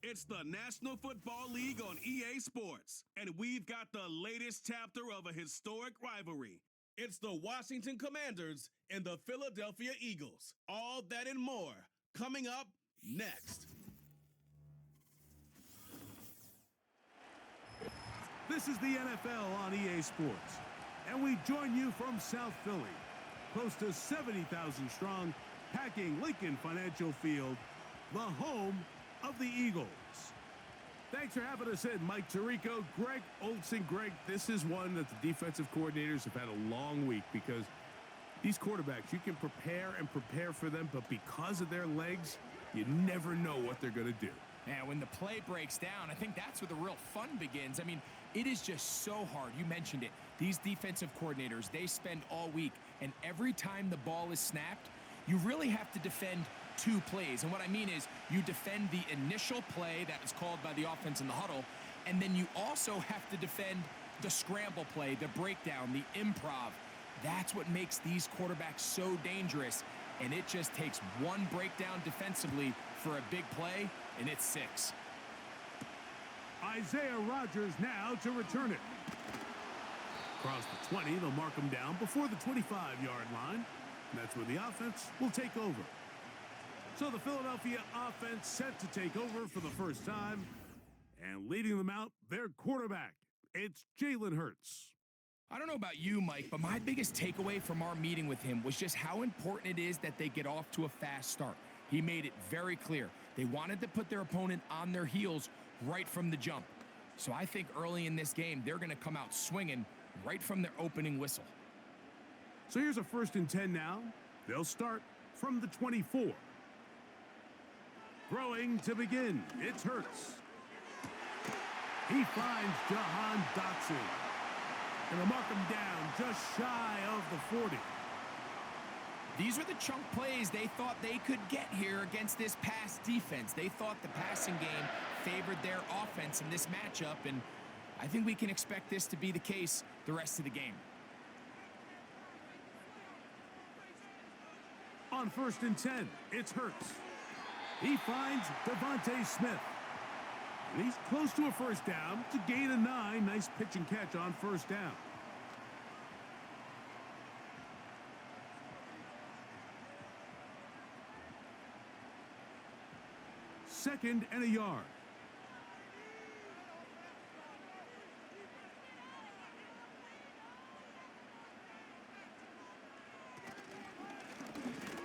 It's the National Football League on EA Sports, and we've got the latest chapter of a historic rivalry. It's the Washington Commanders and the Philadelphia Eagles. All that and more coming up next. This is the NFL on EA Sports, and we join you from South Philly, close to 70,000 strong, packing Lincoln Financial Field, the home of the Eagles. Thanks for having us in, Mike Tirico, Greg Olson. Greg, this is one that the defensive coordinators have had a long week because these quarterbacks, you can prepare for them, but because of their legs, you never know what they're going to do. Yeah, when the play breaks down, I think that's where the real fun begins. I mean, it is just so hard. You mentioned it. These defensive coordinators, they spend all week, and every time the ball is snapped, you really have to defend two plays. And what I mean is you defend the initial play that was called by the offense in the huddle, and then you also have to defend the scramble play, the breakdown, the improv. That's what makes these quarterbacks so dangerous, and it just takes one breakdown defensively for a big play, and it's 6. Isaiah Rodgers now to return it. Across the 20, they'll mark him down before the 25-yard line. And that's where the offense will take over. So the Philadelphia offense set to take over for the first time. And leading them out, their quarterback. It's Jalen Hurts. I don't know about you, Mike, but my biggest takeaway from our meeting with him was just how important it is that they get off to a fast start. He made it very clear. They wanted to put their opponent on their heels right from the jump. So I think early in this game, they're going to come out swinging right from their opening whistle. So here's a 1st and 10 now. They'll start from the 24. Throwing to begin, it's Hurts. He finds Jahan Dotson. And they'll mark him down just shy of the 40. These were the chunk plays they thought they could get here against this pass defense. They thought the passing game favored their offense in this matchup, and I think we can expect this to be the case the rest of the game. On 1st and 10, it's Hurts. He finds Devontae Smith. And he's close to a first down to gain a 9. Nice pitch and catch on 1st down. Second and a yard.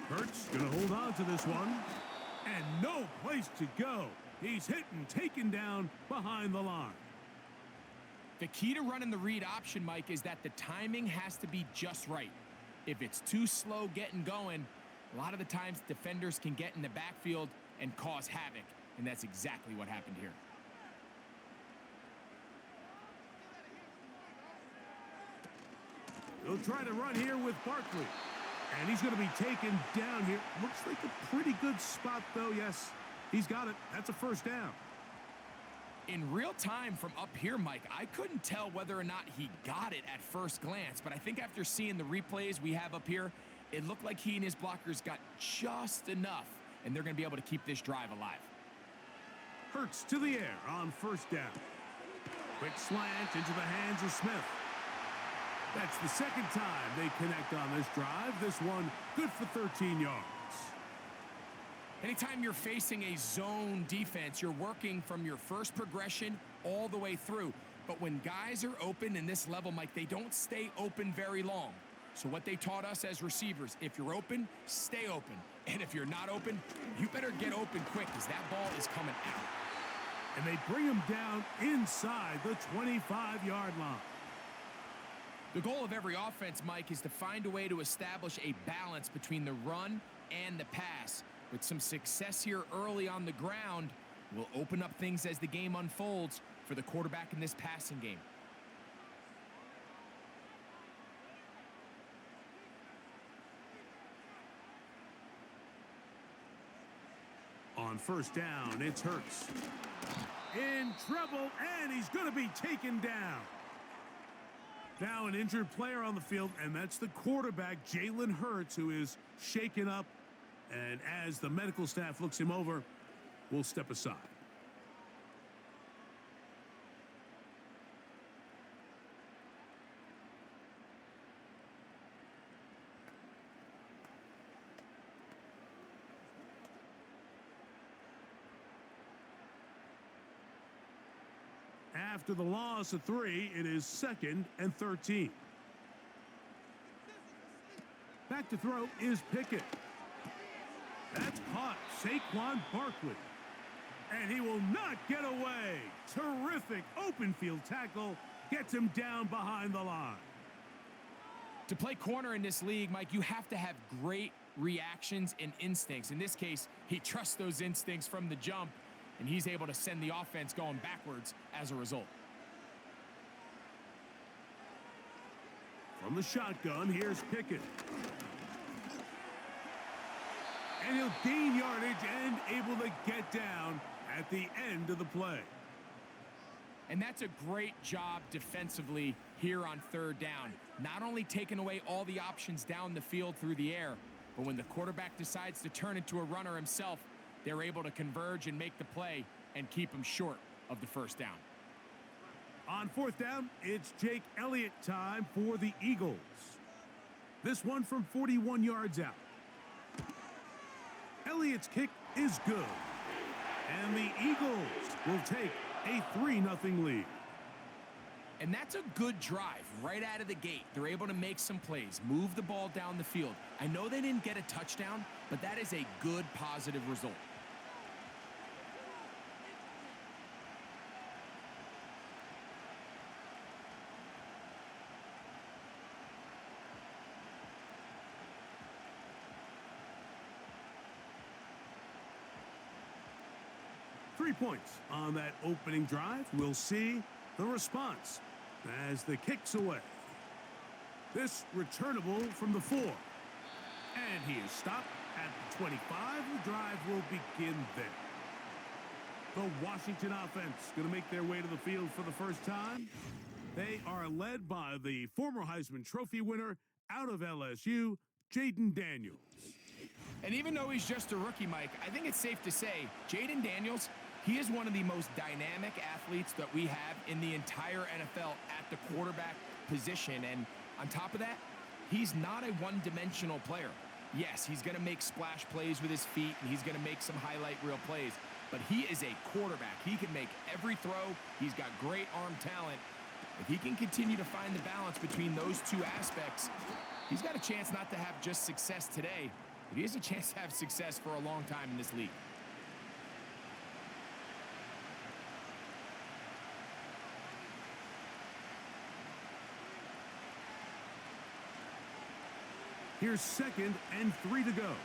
Hurts gonna hold on to this one. And no place to go. He's hit and taken down behind the line. The key to running the read option, Mike, is that the timing has to be just right. If it's too slow getting going, a lot of the times defenders can get in the backfield and cause havoc, and that's exactly what happened here. They'll try to run here with Barkley. And he's going to be taken down here. Looks like a pretty good spot, though. Yes, he's got it. That's a 1st down. In real time from up here, Mike, I couldn't tell whether or not he got it at first glance, but I think after seeing the replays we have up here, it looked like he and his blockers got just enough, and they're going to be able to keep this drive alive. Hurts to the air on 1st down. Quick slant into the hands of Smith. That's the second time they connect on this drive. This one good for 13 yards. Anytime you're facing a zone defense, you're working from your first progression all the way through. But when guys are open in this level, Mike, they don't stay open very long. So what they taught us as receivers, if you're open, stay open. And if you're not open, you better get open quick because that ball is coming out. And they bring him down inside the 25-yard line. The goal of every offense, Mike, is to find a way to establish a balance between the run and the pass. With some success here early on the ground, will open up things as the game unfolds for the quarterback in this passing game. On 1st down, it's Hurts. In trouble, and he's going to be taken down. Now an injured player on the field, and that's the quarterback, Jalen Hurts, who is shaken up. And as the medical staff looks him over, we'll step aside. After the loss of 3, it is 2nd and 13. Back to throw is Pickett. That's caught. Saquon Barkley. And he will not get away. Terrific open field tackle. Gets him down behind the line. To play corner in this league, Mike, you have to have great reactions and instincts. In this case, he trusts those instincts from the jump, and he's able to send the offense going backwards as a result. From the shotgun, here's Pickett. And he'll gain yardage and able to get down at the end of the play. And that's a great job defensively here on 3rd down. Not only taking away all the options down the field through the air, but when the quarterback decides to turn into a runner himself, they're able to converge and make the play and keep him short of the 1st down. On 4th down, it's Jake Elliott time for the Eagles. This one from 41 yards out. Elliott's kick is good. And the Eagles will take a 3-0 lead. And that's a good drive right out of the gate. They're able to make some plays, move the ball down the field. I know they didn't get a touchdown, but that is a good, positive result. Three points on that opening drive. We'll see the response as the kick's away. This returnable from the 4. And he is stopped at the 25. The drive will begin there. The Washington offense going to make their way to the field for the first time. They are led by the former Heisman Trophy winner out of LSU, Jaden Daniels. And even though he's just a rookie, Mike, I think it's safe to say Jaden Daniels, he is one of the most dynamic athletes that we have in the entire NFL at the quarterback position. And on top of that, he's not a one-dimensional player. Yes, he's going to make splash plays with his feet, and he's going to make some highlight reel plays. But he is a quarterback. He can make every throw. He's got great arm talent. If he can continue to find the balance between those two aspects, he's got a chance not to have just success today, but he has a chance to have success for a long time in this league. Here's 2nd and 3 to go.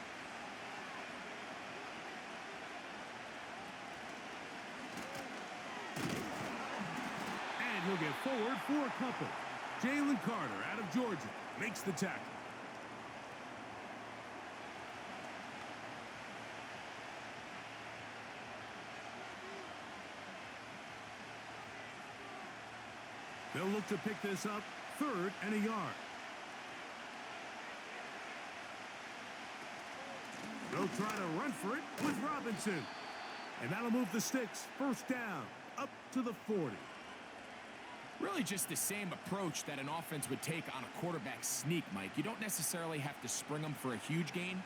And he'll get forward for a couple. Jalen Carter out of Georgia makes the tackle. They'll look to pick this up 3rd and a yard. They'll try to run for it with Robinson. And that'll move the sticks. 1st down, up to the 40. Really just the same approach that an offense would take on a quarterback sneak, Mike. You don't necessarily have to spring them for a huge gain.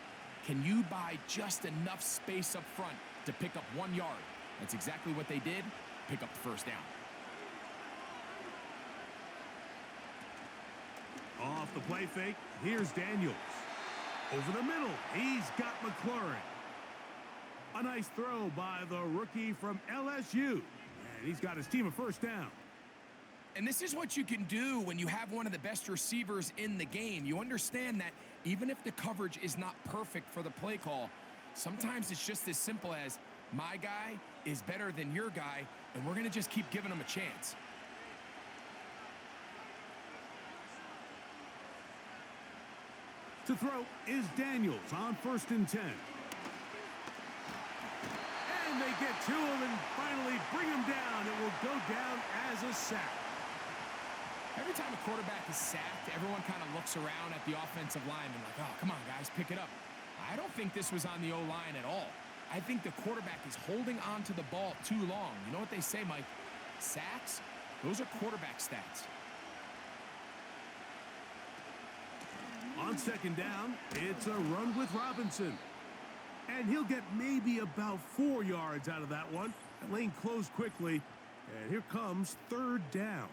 Can you buy just enough space up front to pick up 1 yard? That's exactly what they did. Pick up the 1st down. Off the play fake, here's Daniels. Over the middle, he's got McLaurin. A nice throw by the rookie from LSU. And he's got his team a 1st down. And this is what you can do when you have one of the best receivers in the game. You understand that even if the coverage is not perfect for the play call, sometimes it's just as simple as my guy is better than your guy, and we're going to just keep giving him a chance. To throw is Daniels on 1st and 10. And they get to him and finally bring him down. It will go down as a sack. Every time a quarterback is sacked, everyone kind of looks around at the offensive line and like, oh, come on, guys, pick it up. I don't think this was on the O-line at all. I think the quarterback is holding on to the ball too long. You know what they say, Mike? Sacks, those are quarterback stats. On 2nd down, it's a run with Robinson. And he'll get maybe about 4 yards out of that one. The lane closed quickly, And here comes third down.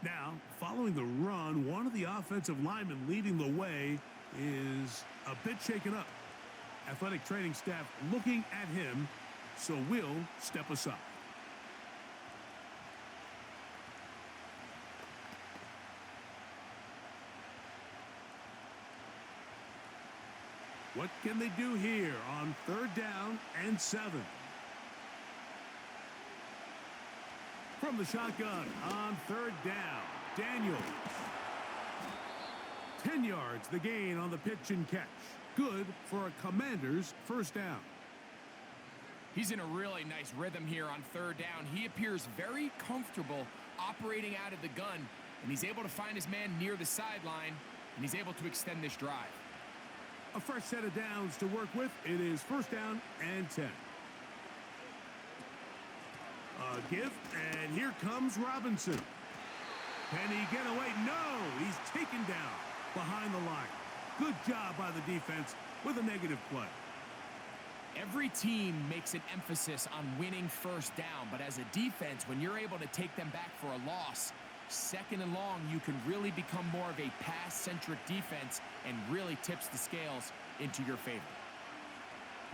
Now, following the run, one of the offensive linemen leading the way is a bit shaken up. Athletic training staff looking at him, so we'll step aside. What can they do here on third down and 7? From the shotgun on third down, Daniels. 10 yards the gain on the pitch and catch. Good for a Commander's first down. He's in a really nice rhythm here on third down. He appears very comfortable operating out of the gun, and he's able to find his man near the sideline, and he's able to extend this drive. A fresh set of downs to work with. It is first down and 10. A give, and here comes Robinson. Can he get away? No, he's taken down behind the line. Good job by the defense with a negative play. Every team makes an emphasis on winning first down, but as a defense, when you're able to take them back for a loss, second and long, you can really become more of a pass-centric defense and really tips the scales into your favor.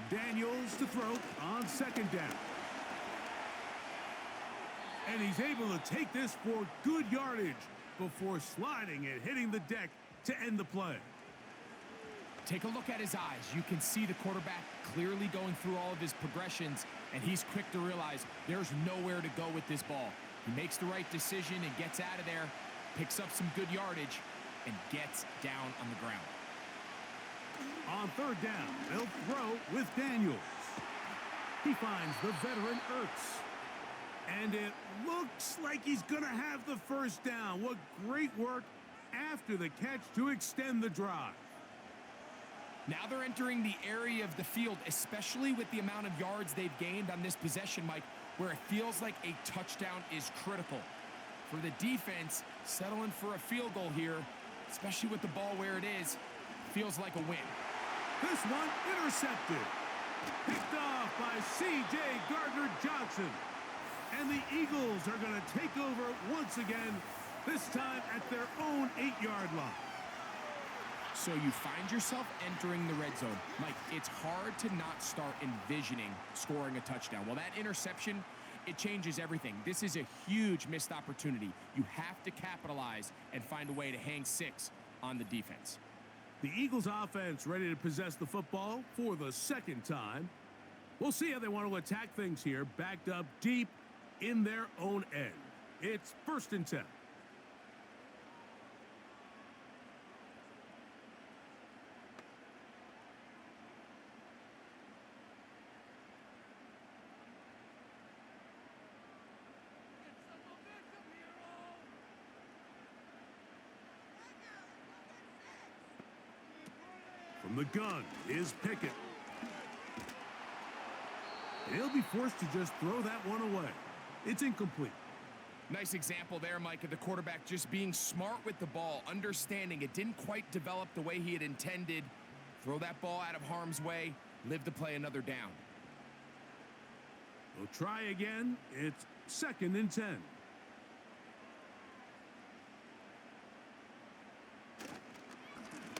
Daniels to throw on second down. And he's able to take this for good yardage before sliding and hitting the deck to end the play. Take a look at his eyes. You can see the quarterback clearly going through all of his progressions, and he's quick to realize there's nowhere to go with this ball. He makes the right decision and gets out of there, picks up some good yardage, and gets down on the ground. On third down, they'll throw with Daniels. He finds the veteran Ertz. And it looks like he's going to have the first down. What great work after the catch to extend the drive. Now they're entering the area of the field, especially with the amount of yards they've gained on this possession, Mike, where it feels like a touchdown is critical. For the defense, settling for a field goal here, especially with the ball where it is, feels like a win. This one intercepted. Picked off by C.J. Gardner-Johnson. And the Eagles are going to take over once again, this time at their own 8-yard line. So you find yourself entering the red zone. Mike, it's hard to not start envisioning scoring a touchdown. Well, that interception, it changes everything. This is a huge missed opportunity. You have to capitalize and find a way to hang 6 on the defense. The Eagles offense ready to possess the football for the second time. We'll see how they want to attack things here, backed up deep in their own end. It's first and 10. From the gun is Pickett. He'll be forced to just throw that one away. It's incomplete. Nice example there, Mike, of the quarterback just being smart with the ball, understanding it didn't quite develop the way he had intended. Throw that ball out of harm's way, live to play another down. We'll try again. It's second and 10.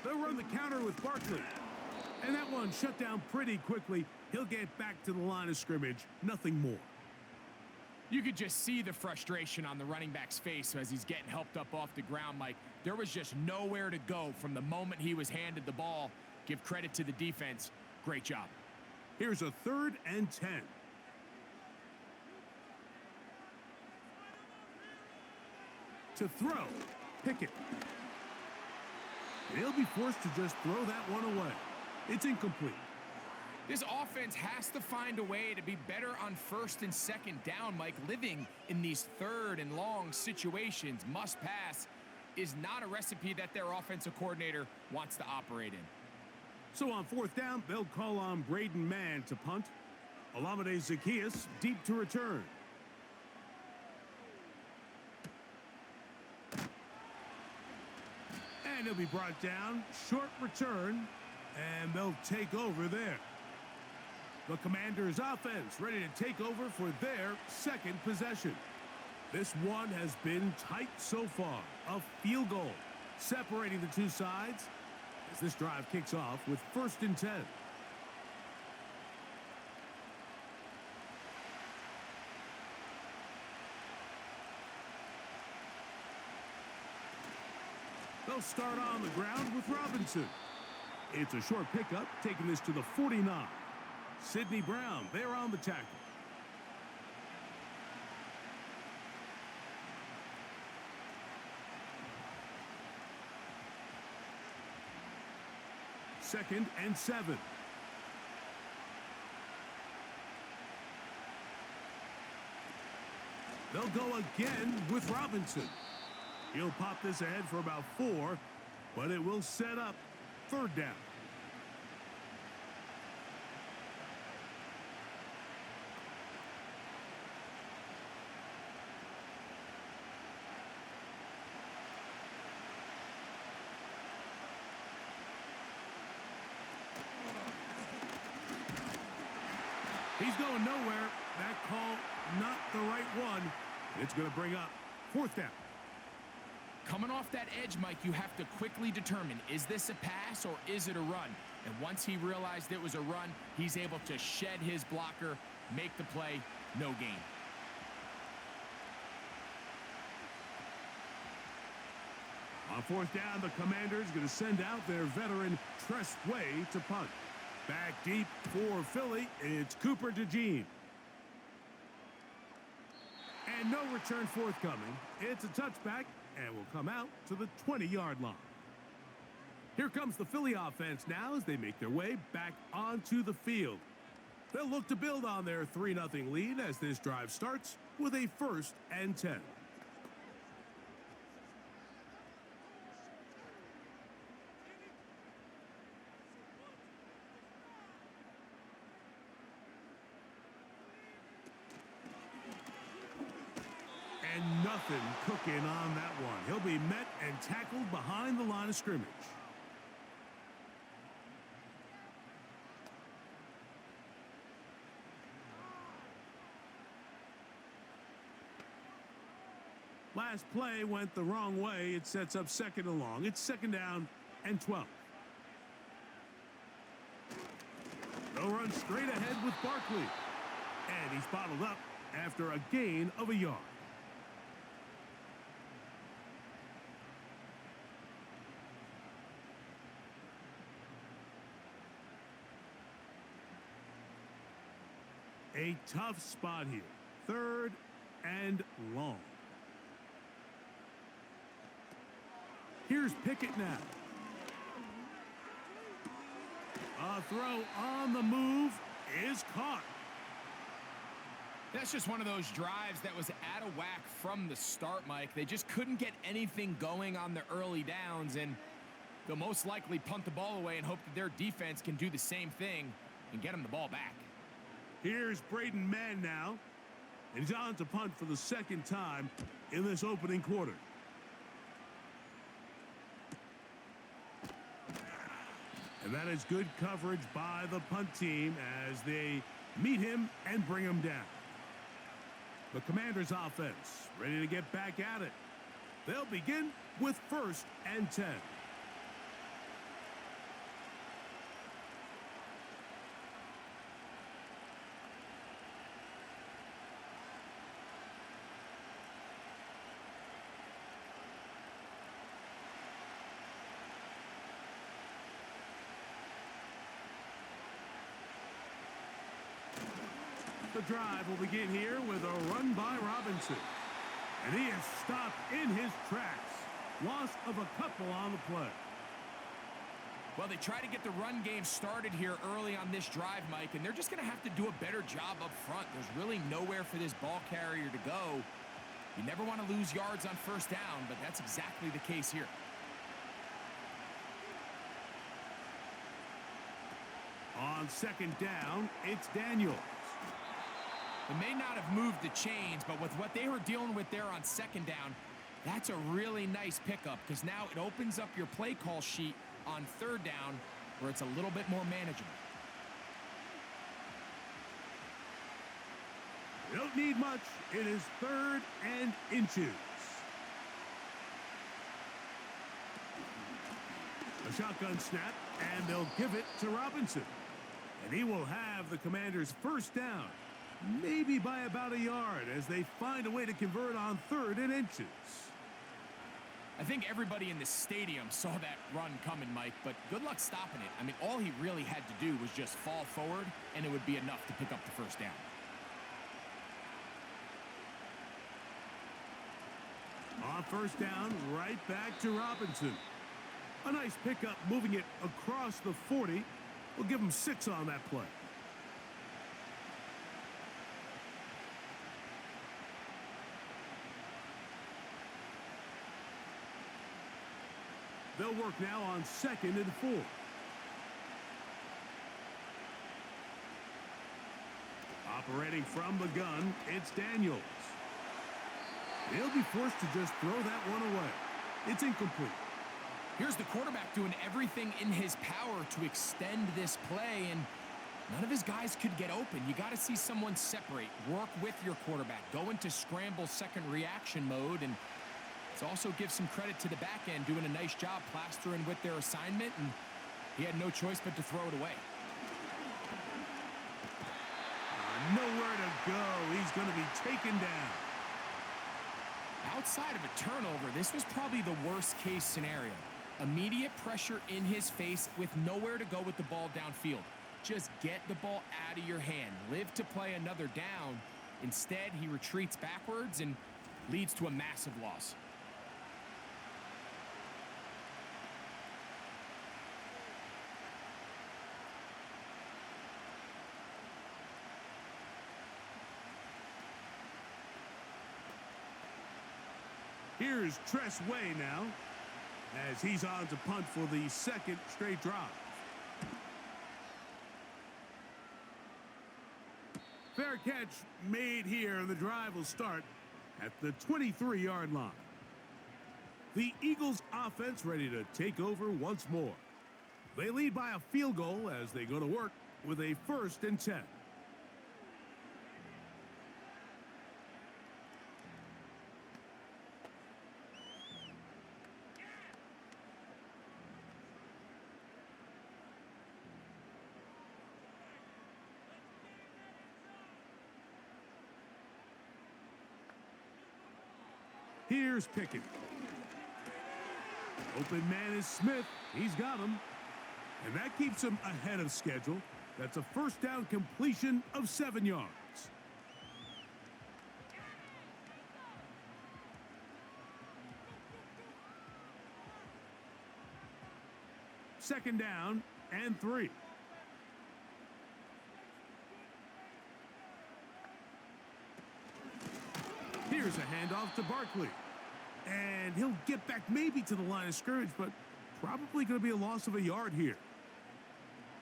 They'll run the counter with Barkley. And that one shut down pretty quickly. He'll get back to the line of scrimmage. Nothing more. You could just see the frustration on the running back's face as he's getting helped up off the ground, Mike. There was just nowhere to go from the moment he was handed the ball. Give credit to the defense. Great job. Here's a third and 10. To throw, Pickett. He'll be forced to just throw that one away. It's incomplete. This offense has to find a way to be better on first and second down, Mike. Living in these third and long situations, must pass, is not a recipe that their offensive coordinator wants to operate in. So on fourth down, they'll call on Braden Mann to punt. Olamide Zaccheaus deep to return. And he'll be brought down. Short return. And they'll take over there. The Commanders' offense ready to take over for their second possession. This one has been tight so far. A field goal separating the two sides as this drive kicks off with 1st and 10. They'll start on the ground with Robinson. It's a short pickup, taking this to the 49. Sidney Brown there on the tackle. Second and 7. They'll go again with Robinson. He'll pop this ahead for about 4, but it will set up 3rd down. He's going nowhere. That call, not the right one. It's going to bring up 4th down. Coming off that edge, Mike, you have to quickly determine, is this a pass or is it a run? And once he realized it was a run, he's able to shed his blocker, make the play, no gain. On 4th down, the Commanders going to send out their veteran Trestway to punt. Back deep for Philly, it's Cooper DeJean. And no return forthcoming. It's a touchback and will come out to the 20-yard line. Here comes the Philly offense now as they make their way back onto the field. They'll look to build on their 3-0 lead as this drive starts with a 1st and 10. And nothing cooking on that one. He'll be met and tackled behind the line of scrimmage. Last play went the wrong way. It sets up 2nd and long. It's 2nd down and 12. They'll run straight ahead with Barkley. And he's bottled up after a gain of a yard. A tough spot here. 3rd and long. Here's Pickett now. A throw on the move is caught. That's just one of those drives that was out of whack from the start, Mike. They just couldn't get anything going on the early downs, and they'll most likely punt the ball away and hope that their defense can do the same thing and get them the ball back. Here's Braden Mann now. And he's on to punt for the 2nd time in this opening quarter. And that is good coverage by the punt team as they meet him and bring him down. The Commanders' offense ready to get back at it. They'll begin with 1st and 10. The drive will begin here with a run by Robinson. And he is stopped in his tracks. Loss of a couple on the play. Well, they try to get the run game started here early on this drive, Mike, and they're just going to have to do a better job up front. There's really nowhere for this ball carrier to go. You never want to lose yards on 1st down, but that's exactly the case here. On 2nd down, it's Daniels. They may not have moved the chains, but with what they were dealing with there on 2nd down, that's a really nice pickup because now it opens up your play call sheet on 3rd down where it's a little bit more manageable. They don't need much. It is 3rd and inches. A shotgun snap, and they'll give it to Robinson. And he will have the Commanders' first down, maybe by about a yard, as they find a way to convert on 3rd and inches. I think everybody in the stadium saw that run coming, Mike, but good luck stopping it. I mean, all he really had to do was just fall forward, and it would be enough to pick up the first down. On first down, right back to Robinson. A nice pickup, moving it across the 40. We'll give him 6 on that play. They'll work now on 2nd and 4. Operating from the gun, it's Daniels. He'll be forced to just throw that one away. It's incomplete. Here's the quarterback doing everything in his power to extend this play, and none of his guys could get open. You got to see someone separate, work with your quarterback, go into scramble second reaction mode, and let's also give some credit to the back end doing a nice job plastering with their assignment, and he had no choice but to throw it away. Nowhere to go. He's going to be taken down. Outside of a turnover, this was probably the worst-case scenario. Immediate pressure in his face with nowhere to go with the ball downfield. Just get the ball out of your hand. Live to play another down. Instead, he retreats backwards and leads to a massive loss. Here's Tress Way now, as he's on to punt for the 2nd straight drive. Fair catch made here, and the drive will start at the 23-yard line. The Eagles offense ready to take over once more. They lead by a field goal as they go to work with a 1st and 10. Here's Pickett. Open man is Smith. He's got him. And that keeps him ahead of schedule. That's a first down completion of 7 yards. Second down and 3. Here's a handoff to Barkley. And he'll get back maybe to the line of scrimmage, but probably going to be a loss of a yard here.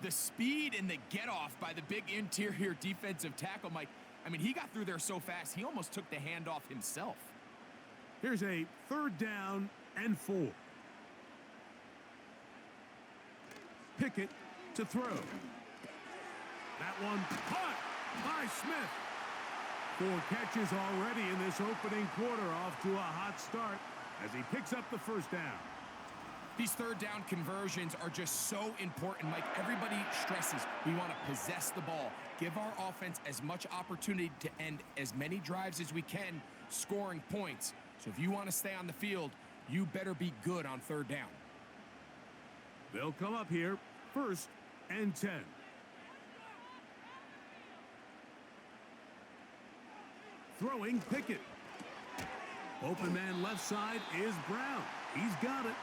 The speed and the get-off by the big interior defensive tackle, Mike. I mean, he got through there so fast, he almost took the handoff himself. Here's a 3rd down and 4. Pickett to throw. That one caught by Smith. 4 catches already in this opening quarter, off to a hot start as he picks up the first down. These 3rd down conversions are just so important, Mike. Everybody stresses we want to possess the ball, give our offense as much opportunity to end as many drives as we can, scoring points. So if you want to stay on the field, you better be good on 3rd down. They'll come up here, 1st and 10. Throwing Pickett. Open man left side is Brown. He's got it.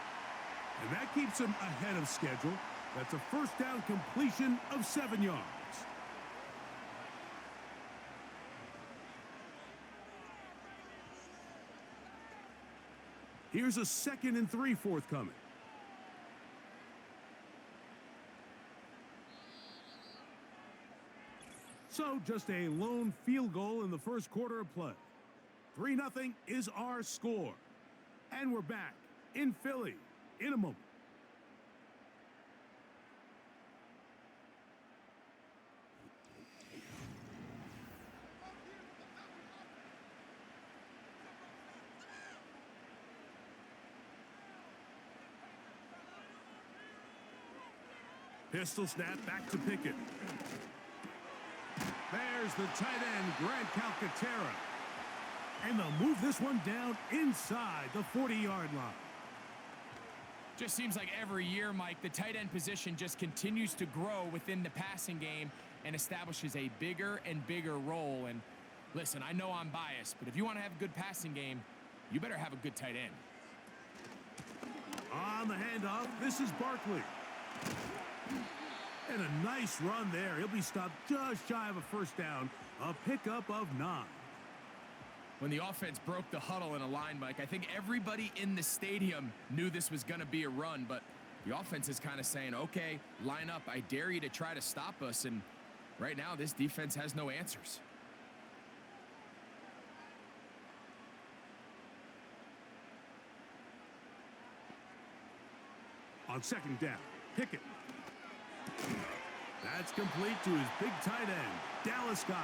And that keeps him ahead of schedule. That's a first down completion of 7 yards. Here's a 2nd and 3 forthcoming. So just a lone field goal in the first quarter of play. 3-0 is our score. And we're back in Philly in a moment. Pistol snap back to Pickett. There's the tight end, Grant Calcaterra. And they'll move this one down inside the 40-yard line. Just seems like every year, Mike, the tight end position just continues to grow within the passing game and establishes a bigger and bigger role. And listen, I know I'm biased, but if you want to have a good passing game, you better have a good tight end. On the handoff, this is Barkley. And a nice run there. He'll be stopped just shy of a first down. A pickup of 9. When the offense broke the huddle in a line, Mike, I think everybody in the stadium knew this was going to be a run, but the offense is kind of saying, okay, line up. I dare you to try to stop us. And right now, this defense has no answers. On second down, Pickett. That's complete to his big tight end, Dallas Goedert.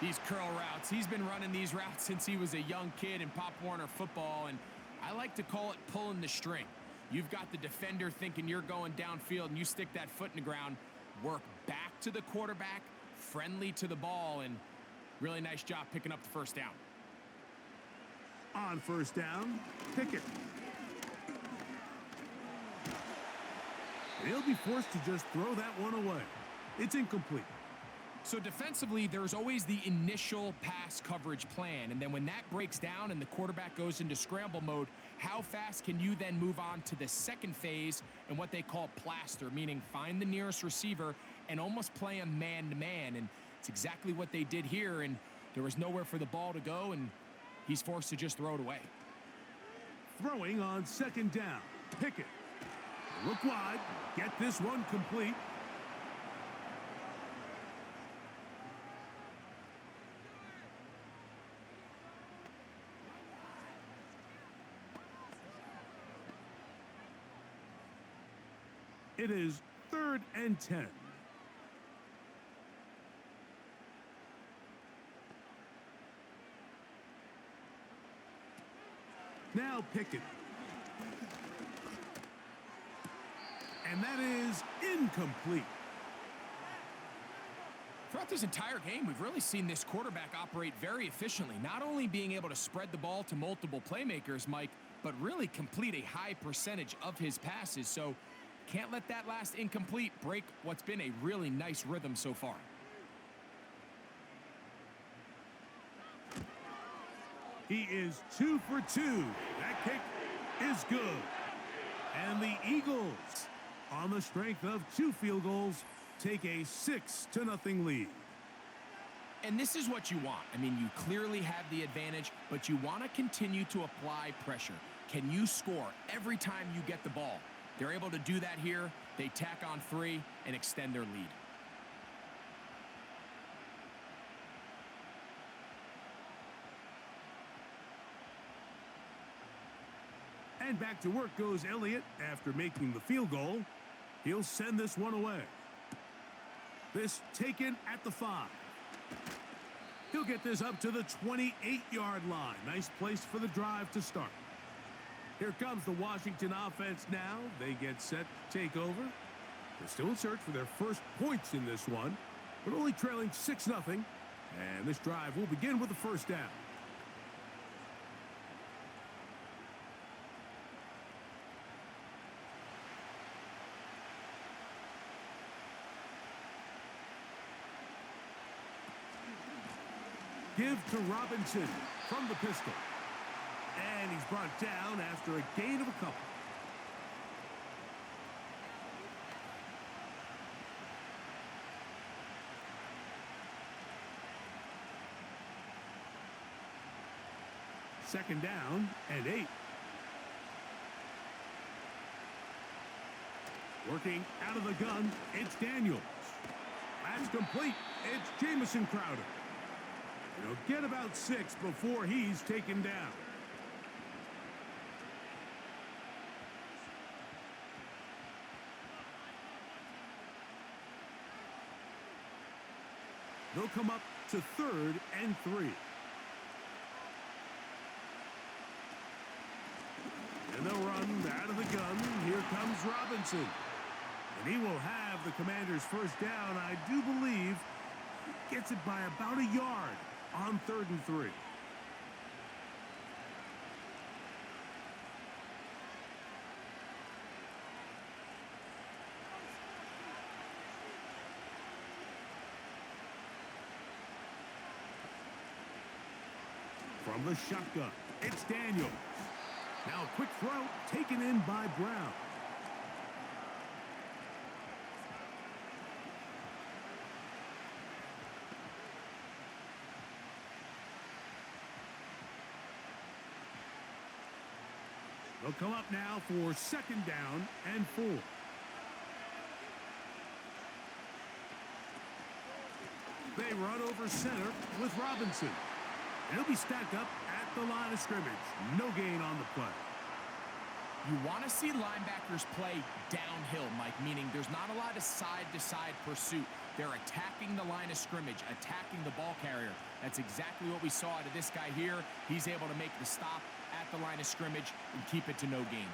These curl routes, he's been running these routes since he was a young kid in Pop Warner football, and I like to call it pulling the string. You've got the defender thinking you're going downfield, and you stick that foot in the ground, work back to the quarterback, friendly to the ball, and really nice job picking up the first down. On first down, Pickett. He'll be forced to just throw that one away. It's incomplete. So defensively, there's always the initial pass coverage plan, and then when that breaks down and the quarterback goes into scramble mode, how fast can you then move on to the second phase and what they call plaster, meaning find the nearest receiver and almost play him man-to-man, and it's exactly what they did here, and there was nowhere for the ball to go, and he's forced to just throw it away. Throwing on second down, Pickett. Look wide, get this one complete. It is 3rd and 10. Now Pickett. And that is incomplete. Throughout this entire game, we've really seen this quarterback operate very efficiently, not only being able to spread the ball to multiple playmakers, Mike, but really complete a high percentage of his passes. So can't let that last incomplete break what's been a really nice rhythm so far. He is 2 for 2. That kick is good. And the Eagles, on the strength of 2 field goals, take a 6-0 lead. And this is what you want. I mean, you clearly have the advantage, but you want to continue to apply pressure. Can you score every time you get the ball? They're able to do that here. They tack on 3 and extend their lead. And back to work goes Elliott after making the field goal. He'll send this one away. This taken at the 5. He'll get this up to the 28-yard line. Nice place for the drive to start. Here comes the Washington offense now. They get set to take over. They're still in search for their first points in this one, but only trailing 6-0. And this drive will begin with the first down. Give to Robinson from the pistol. And he's brought down after a gain of a couple. Second down and 8. Working out of the gun, it's Daniels. That's complete. It's Jamison Crowder. He'll get about 6 before he's taken down. They'll come up to 3rd and 3. And they'll run out of the gun. Here comes Robinson. And he will have the Commanders' first down. I do believe he gets it by about a yard on 3rd and 3. From the shotgun, it's Daniels. Now a quick throw taken in by Brown. They'll come up now for 2nd down and 4. They run over center with Robinson. He'll be stacked up at the line of scrimmage. No gain on the play. You want to see linebackers play downhill, Mike, meaning there's not a lot of side-to-side pursuit. They're attacking the line of scrimmage, attacking the ball carrier. That's exactly what we saw out of this guy here. He's able to make the stop at the line of scrimmage and keep it to no gain.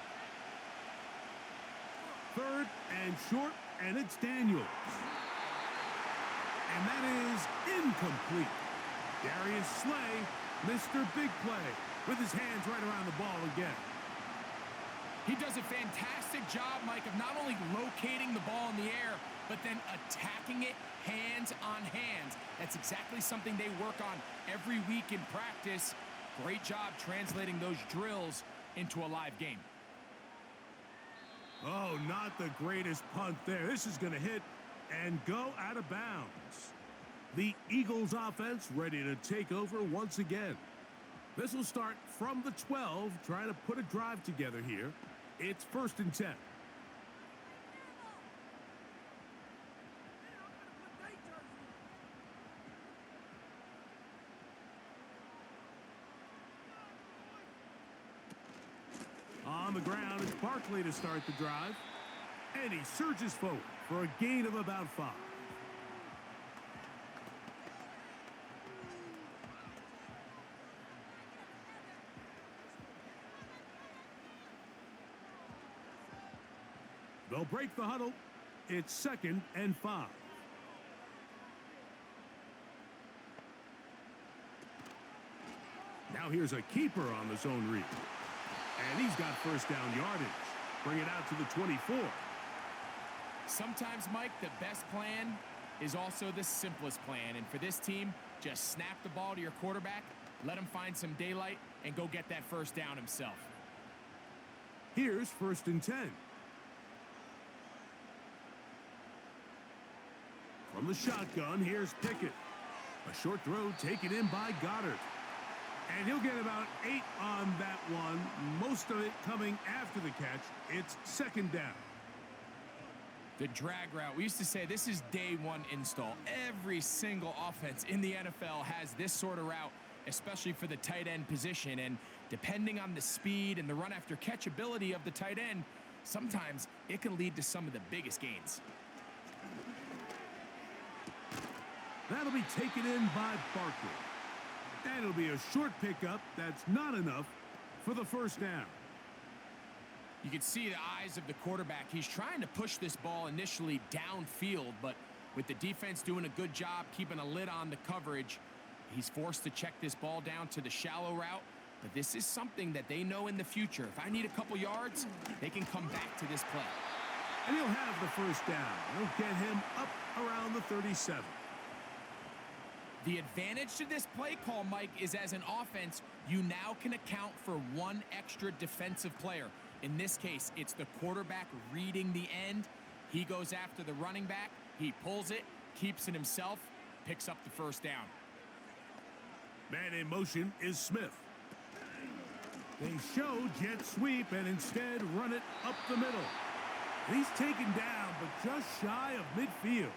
3rd and short, and it's Daniels. And that is incomplete. Darius Slay, Mr. Big Play, with his hands right around the ball again. He does a fantastic job, Mike, of not only locating the ball in the air, but then attacking it hands on hands. That's exactly something they work on every week in practice. Great job translating those drills into a live game. Oh, not the greatest punt there. This is going to hit and go out of bounds. The Eagles offense ready to take over once again. This will start from the 12, trying to put a drive together here. It's 1st and 10. On the ground, it's Barkley to start the drive. And he surges forward for a gain of about 5. They'll break the huddle. It's 2nd and 5. Now here's a keeper on the zone read. And he's got 1st down yardage. Bring it out to the 24. Sometimes, Mike, the best plan is also the simplest plan. And for this team, just snap the ball to your quarterback, let him find some daylight, and go get that 1st down himself. Here's 1st and 10. From the shotgun, here's Pickett. A short throw taken in by Goddard. And he'll get about 8 on that one. Most of it coming after the catch. It's 2nd down. The drag route. We used to say this is day one install. Every single offense in the NFL has this sort of route, especially for the tight end position. And depending on the speed and the run after catch ability of the tight end, sometimes it can lead to some of the biggest gains. That'll be taken in by Barkley. And it'll be a short pickup. That's not enough for the 1st down. You can see the eyes of the quarterback. He's trying to push this ball initially downfield, but with the defense doing a good job keeping a lid on the coverage, he's forced to check this ball down to the shallow route. But this is something that they know in the future. If I need a couple yards, they can come back to this play. And he'll have the 1st down. They'll get him up around the 37. The advantage to this play call, Mike, is as an offense, you now can account for 1 extra defensive player. In this case, it's the quarterback reading the end. He goes after the running back. He pulls it, keeps it himself, picks up the 1st down. Man in motion is Smith. They show jet sweep and instead run it up the middle. He's taken down, but just shy of midfield.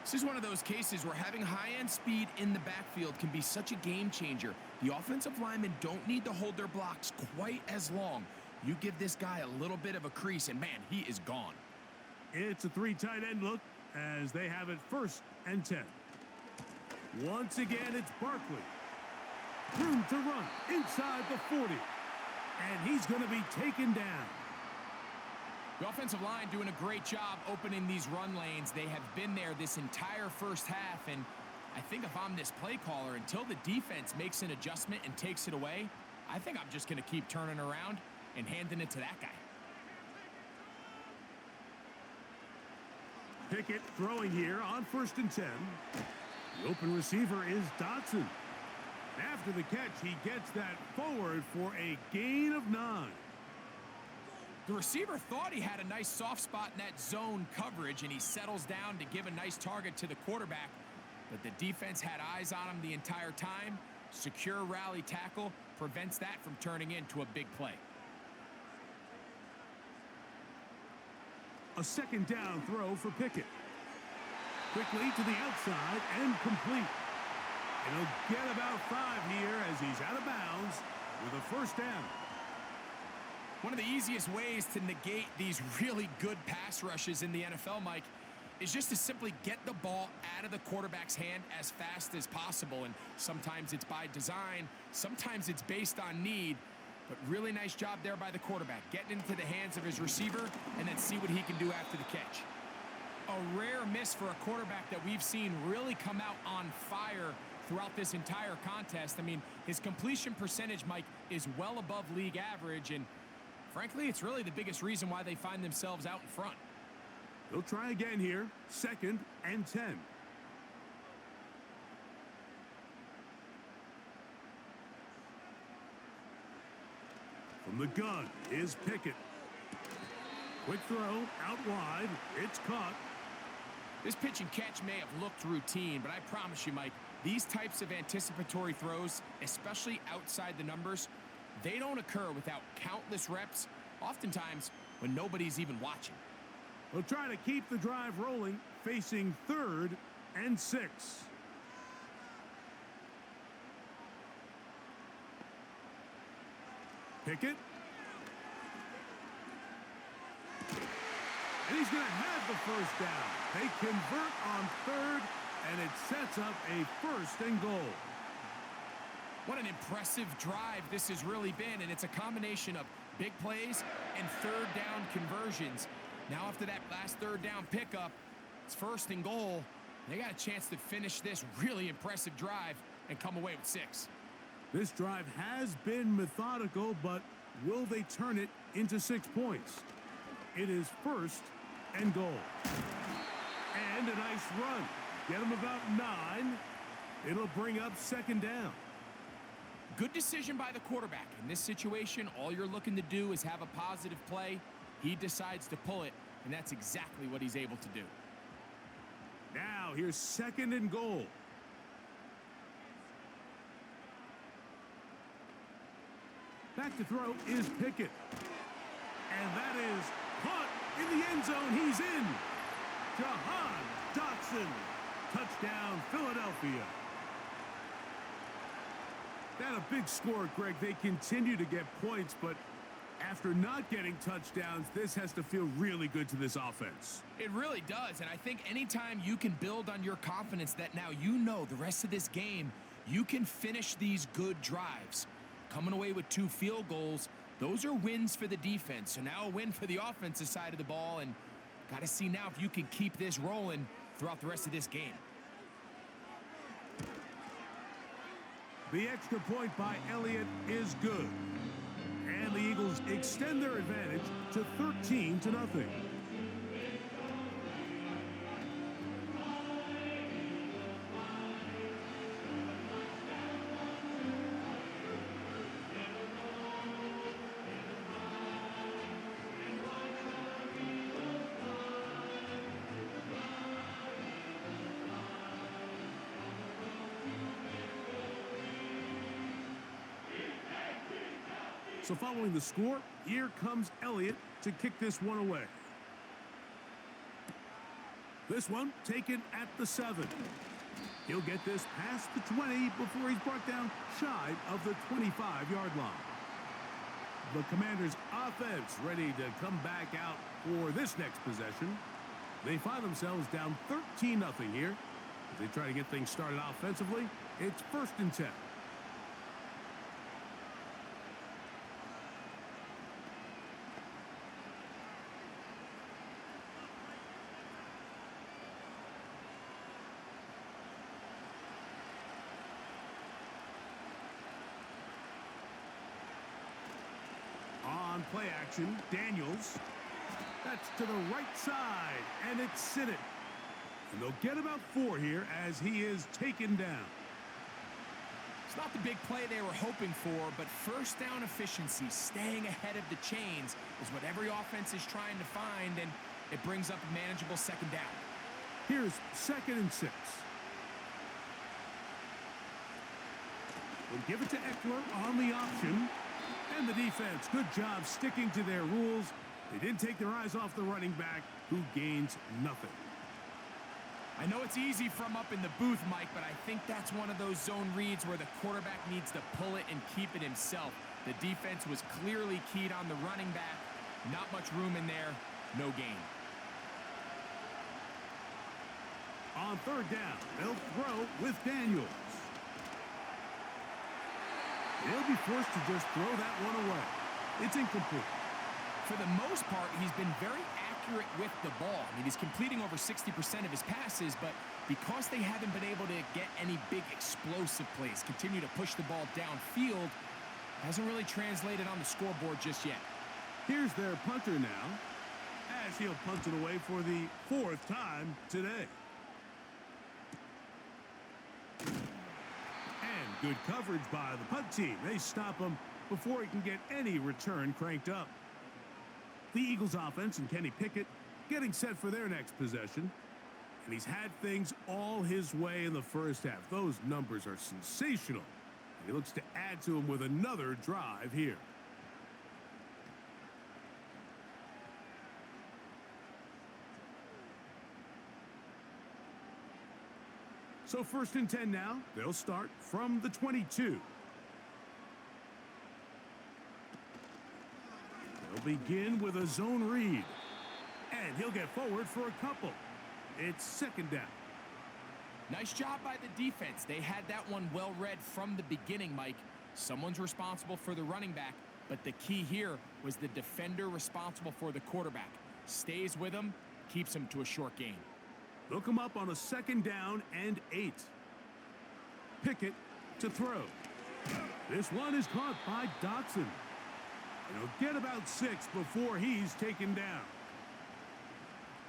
This is one of those cases where having high-end speed in the backfield can be such a game changer. The offensive linemen don't need to hold their blocks quite as long. You give this guy a little bit of a crease, and man, he is gone. It's a 3 tight end look as they have it 1st and 10. Once again, it's Barkley. Room to run inside the 40. And he's going to be taken down. The offensive line doing a great job opening these run lanes. They have been there this entire first half, and I think if I'm this play caller, until the defense makes an adjustment and takes it away, I think I'm just going to keep turning around and handing it to that guy. Pickett throwing here on 1st and 10. The open receiver is Dotson. After the catch, he gets that forward for a gain of 9. The receiver thought he had a nice soft spot in that zone coverage, and he settles down to give a nice target to the quarterback. But the defense had eyes on him the entire time. Secure rally tackle prevents that from turning into a big play. A 2nd down throw for Pickett. Quickly to the outside and complete. And he'll get about 5 here as he's out of bounds with a 1st down. One of the easiest ways to negate these really good pass rushes in the NFL, Mike, is just to simply get the ball out of the quarterback's hand as fast as possible. And sometimes it's by design, sometimes it's based on need. But really nice job there by the quarterback, getting into the hands of his receiver and then see what he can do after the catch. A rare miss for a quarterback that we've seen really come out on fire throughout this entire contest. I mean, his completion percentage, Mike, is well above league average, and frankly, it's really the biggest reason why they find themselves out in front. They'll try again here, 2nd and 10. From the gun is Pickett. Quick throw out wide. It's caught. This pitch and catch may have looked routine, but I promise you, Mike, these types of anticipatory throws, especially outside the numbers, they don't occur without countless reps, oftentimes when nobody's even watching. They'll try to keep the drive rolling, facing 3rd and 6. Pickett. And he's going to have the 1st down. They convert on 3rd, and it sets up a 1st and goal. What an impressive drive this has really been, and it's a combination of big plays and 3rd down conversions. Now after that last 3rd down pickup, it's 1st and goal. They got a chance to finish this really impressive drive and come away with 6. This drive has been methodical, but will they turn it into 6 points? It is 1st and goal. And a nice run. Get them about 9. It'll bring up 2nd down. Good decision by the quarterback. In this situation, all you're looking to do is have a positive play. He decides to pull it, and that's exactly what he's able to do. Now here's 2nd and goal. Back to throw is Pickett. And that is caught in the end zone. He's in. Jahan Dotson. Touchdown, Philadelphia. That a big score, Greg. They continue to get points, but after not getting touchdowns, this has to feel really good to this offense. It really does, and I think anytime you can build on your confidence that now you know the rest of this game, you can finish these good drives. Coming away with 2 field goals, those are wins for the defense. So now a win for the offensive side of the ball, and got to see now if you can keep this rolling throughout the rest of this game. The extra point by Elliott is good. And the Eagles extend their advantage to 13-0. So following the score, here comes Elliott to kick this one away. This one taken at the 7. He'll get this past the 20 before he's brought down shy of the 25-yard line. The Commanders' offense ready to come back out for this next possession. They find themselves down 13-0 here. As they try to get things started offensively, it's 1st and 10. play action. Daniels. That's to the right side, and it's Sinnott. And they'll get about 4 here as he is taken down. It's not the big play they were hoping for, but first down efficiency, staying ahead of the chains, is what every offense is trying to find, and it brings up a manageable second down. Here's 2nd and 6. We'll give it to Eckler on the option. And the defense, good job sticking to their rules. They didn't take their eyes off the running back, who gains nothing. I know it's easy from up in the booth, Mike, but I think that's one of those zone reads where the quarterback needs to pull it and keep it himself. The defense was clearly keyed on the running back. Not much room in there. No gain. On 3rd down, they'll throw with Daniels. They'll be forced to just throw that one away. It's incomplete. For the most part, he's been very accurate with the ball. I mean, he's completing over 60% of his passes, but because they haven't been able to get any big explosive plays, continue to push the ball downfield, hasn't really translated on the scoreboard just yet. Here's their punter now, as he'll punt it away for the 4th time today. And good coverage by the punt team. They stop him before he can get any return cranked up. The Eagles offense and Kenny Pickett getting set for their next possession. And he's had things all his way in the first half. Those numbers are sensational. And he looks to add to them with another drive here. So 1st and 10 now. They'll start from the 22. They'll begin with a zone read. And he'll get forward for a couple. It's 2nd down. Nice job by the defense. They had that one well read from the beginning, Mike. Someone's responsible for the running back, but the key here was the defender responsible for the quarterback. Stays with him, keeps him to a short gain. They'll come up on a 2nd down and 8. Pickett to throw. This one is caught by Dotson. And he'll get about 6 before he's taken down.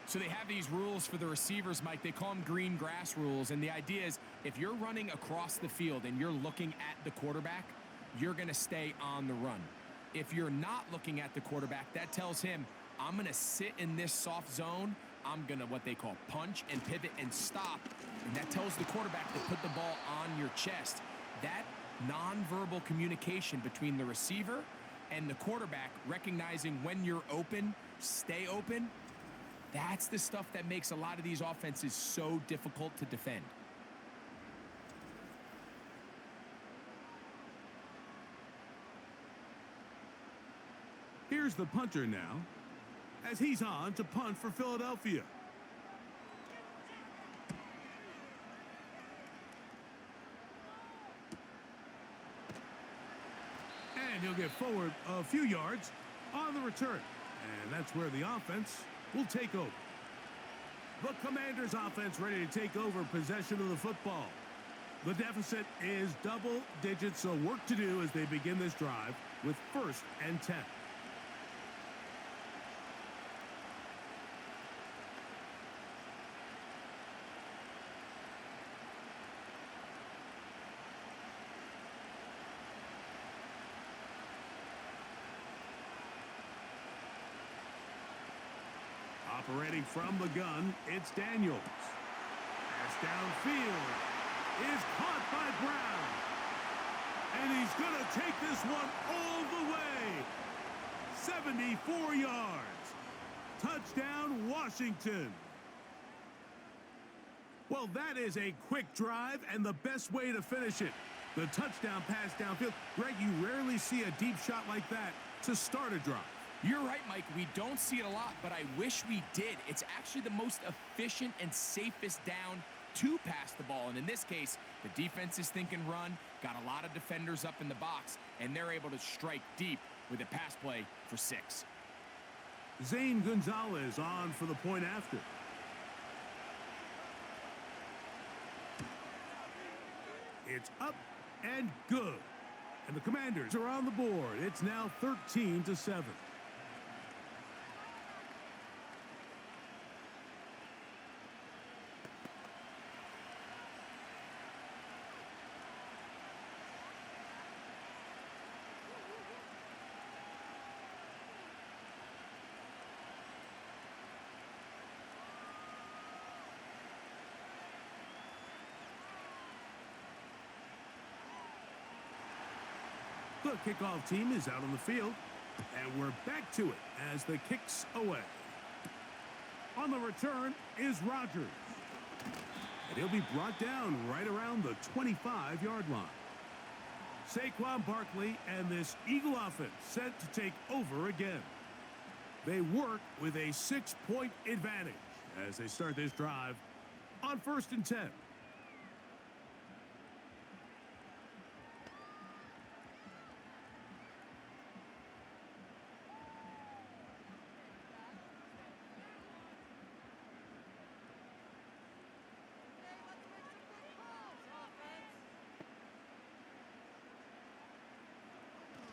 So they have these rules for the receivers, Mike. They call them green grass rules. And the idea is if you're running across the field and you're looking at the quarterback, you're going to stay on the run. If you're not looking at the quarterback, that tells him, I'm going to sit in this soft zone. I'm going to what they call punch and pivot and stop. And that tells the quarterback to put the ball on your chest. That nonverbal communication between the receiver and the quarterback, recognizing when you're open, stay open, that's the stuff that makes a lot of these offenses so difficult to defend. Here's the punter now, as he's on to punt for Philadelphia. And he'll get forward a few yards on the return. And that's where the offense will take over. The Commanders offense ready to take over possession of the football. The deficit is double digits, so work to do as they begin this drive with 1st and 10. Operating from the gun, it's Daniels. Pass downfield is caught by Brown. And he's going to take this one all the way. 74 yards. Touchdown, Washington. Well, that is a quick drive and the best way to finish it. The touchdown pass downfield. Greg, you rarely see a deep shot like that to start a drive. You're right, Mike. We don't see it a lot, but I wish we did. It's actually the most efficient and safest down to pass the ball. And in this case, the defense is thinking run, got a lot of defenders up in the box, and they're able to strike deep with a pass play for 6. Zane Gonzalez on for the point after. It's up and good. And the Commanders are on the board. It's now 13-7. The kickoff team is out on the field, and we're back to it as the kick's away. On the return is Rodgers, and he'll be brought down right around the 25-yard line. Saquon Barkley and this Eagle offense set to take over again. They work with a 6-point advantage as they start this drive on 1st and 10.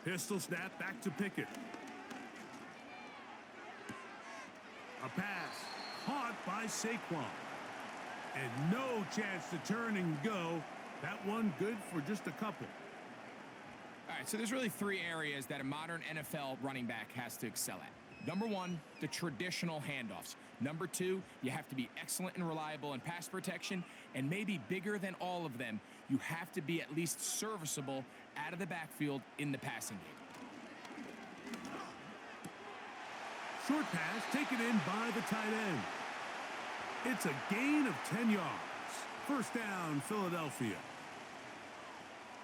Pistol snap back to Pickett. A pass caught by Saquon. And no chance to turn and go. That one good for just a couple. All right, so there's really 3 areas that a modern NFL running back has to excel at. Number 1, the traditional handoffs. Number 2, you have to be excellent and reliable in pass protection. And maybe bigger than all of them, you have to be at least serviceable out of the backfield in the passing game. Short pass taken in by the tight end. It's a gain of 10 yards. First down, Philadelphia.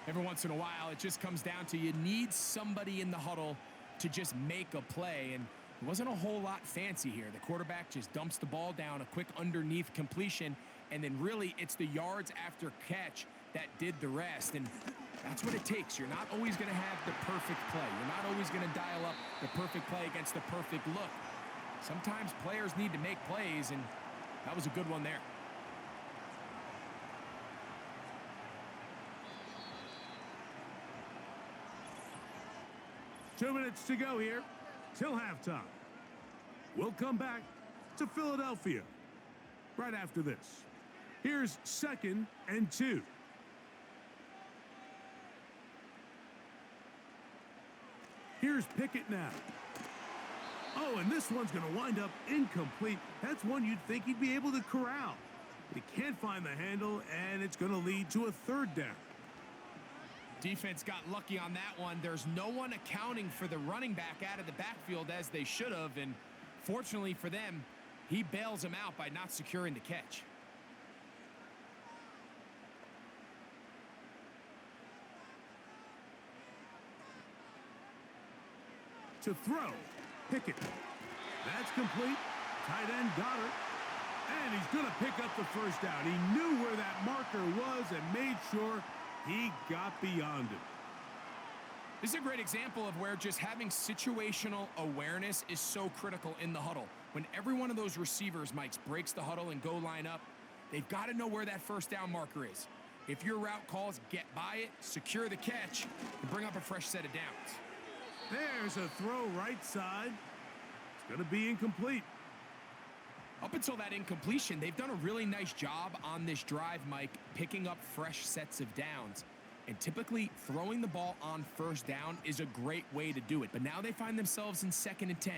Every once in a while, it just comes down to you need somebody in the huddle to just make a play, and it wasn't a whole lot fancy here. The quarterback just dumps the ball down, a quick underneath completion, and then really it's the yards after catch that did the rest, and that's what it takes. You're not always going to have the perfect play. You're not always going to dial up the perfect play against the perfect look. Sometimes players need to make plays, and that was a good one there. Two minutes to go here till halftime. We'll come back to Philadelphia right after this. Here's 2nd and 2. Here's Pickett now. Oh, and this one's going to wind up incomplete. That's one you'd think he'd be able to corral. He can't find the handle, and it's going to lead to a 3rd down. Defense got lucky on that one. There's no one accounting for the running back out of the backfield as they should have, and fortunately for them, he bails him out by not securing the catch. To throw, Pickett. That's complete. Tight end got it. And he's going to pick up the first down. He knew where that marker was and made sure he got beyond it. This is a great example of where just having situational awareness is so critical in the huddle. When every one of those receivers, Mike, breaks the huddle and go line up, they've got to know where that first down marker is. If your route calls, get by it, secure the catch, and bring up a fresh set of downs. There's a throw right side. It's going to be incomplete. Up until that incompletion, they've done a really nice job on this drive, Mike, picking up fresh sets of downs. And typically, throwing the ball on first down is a great way to do it. But now they find themselves in 2nd and 10.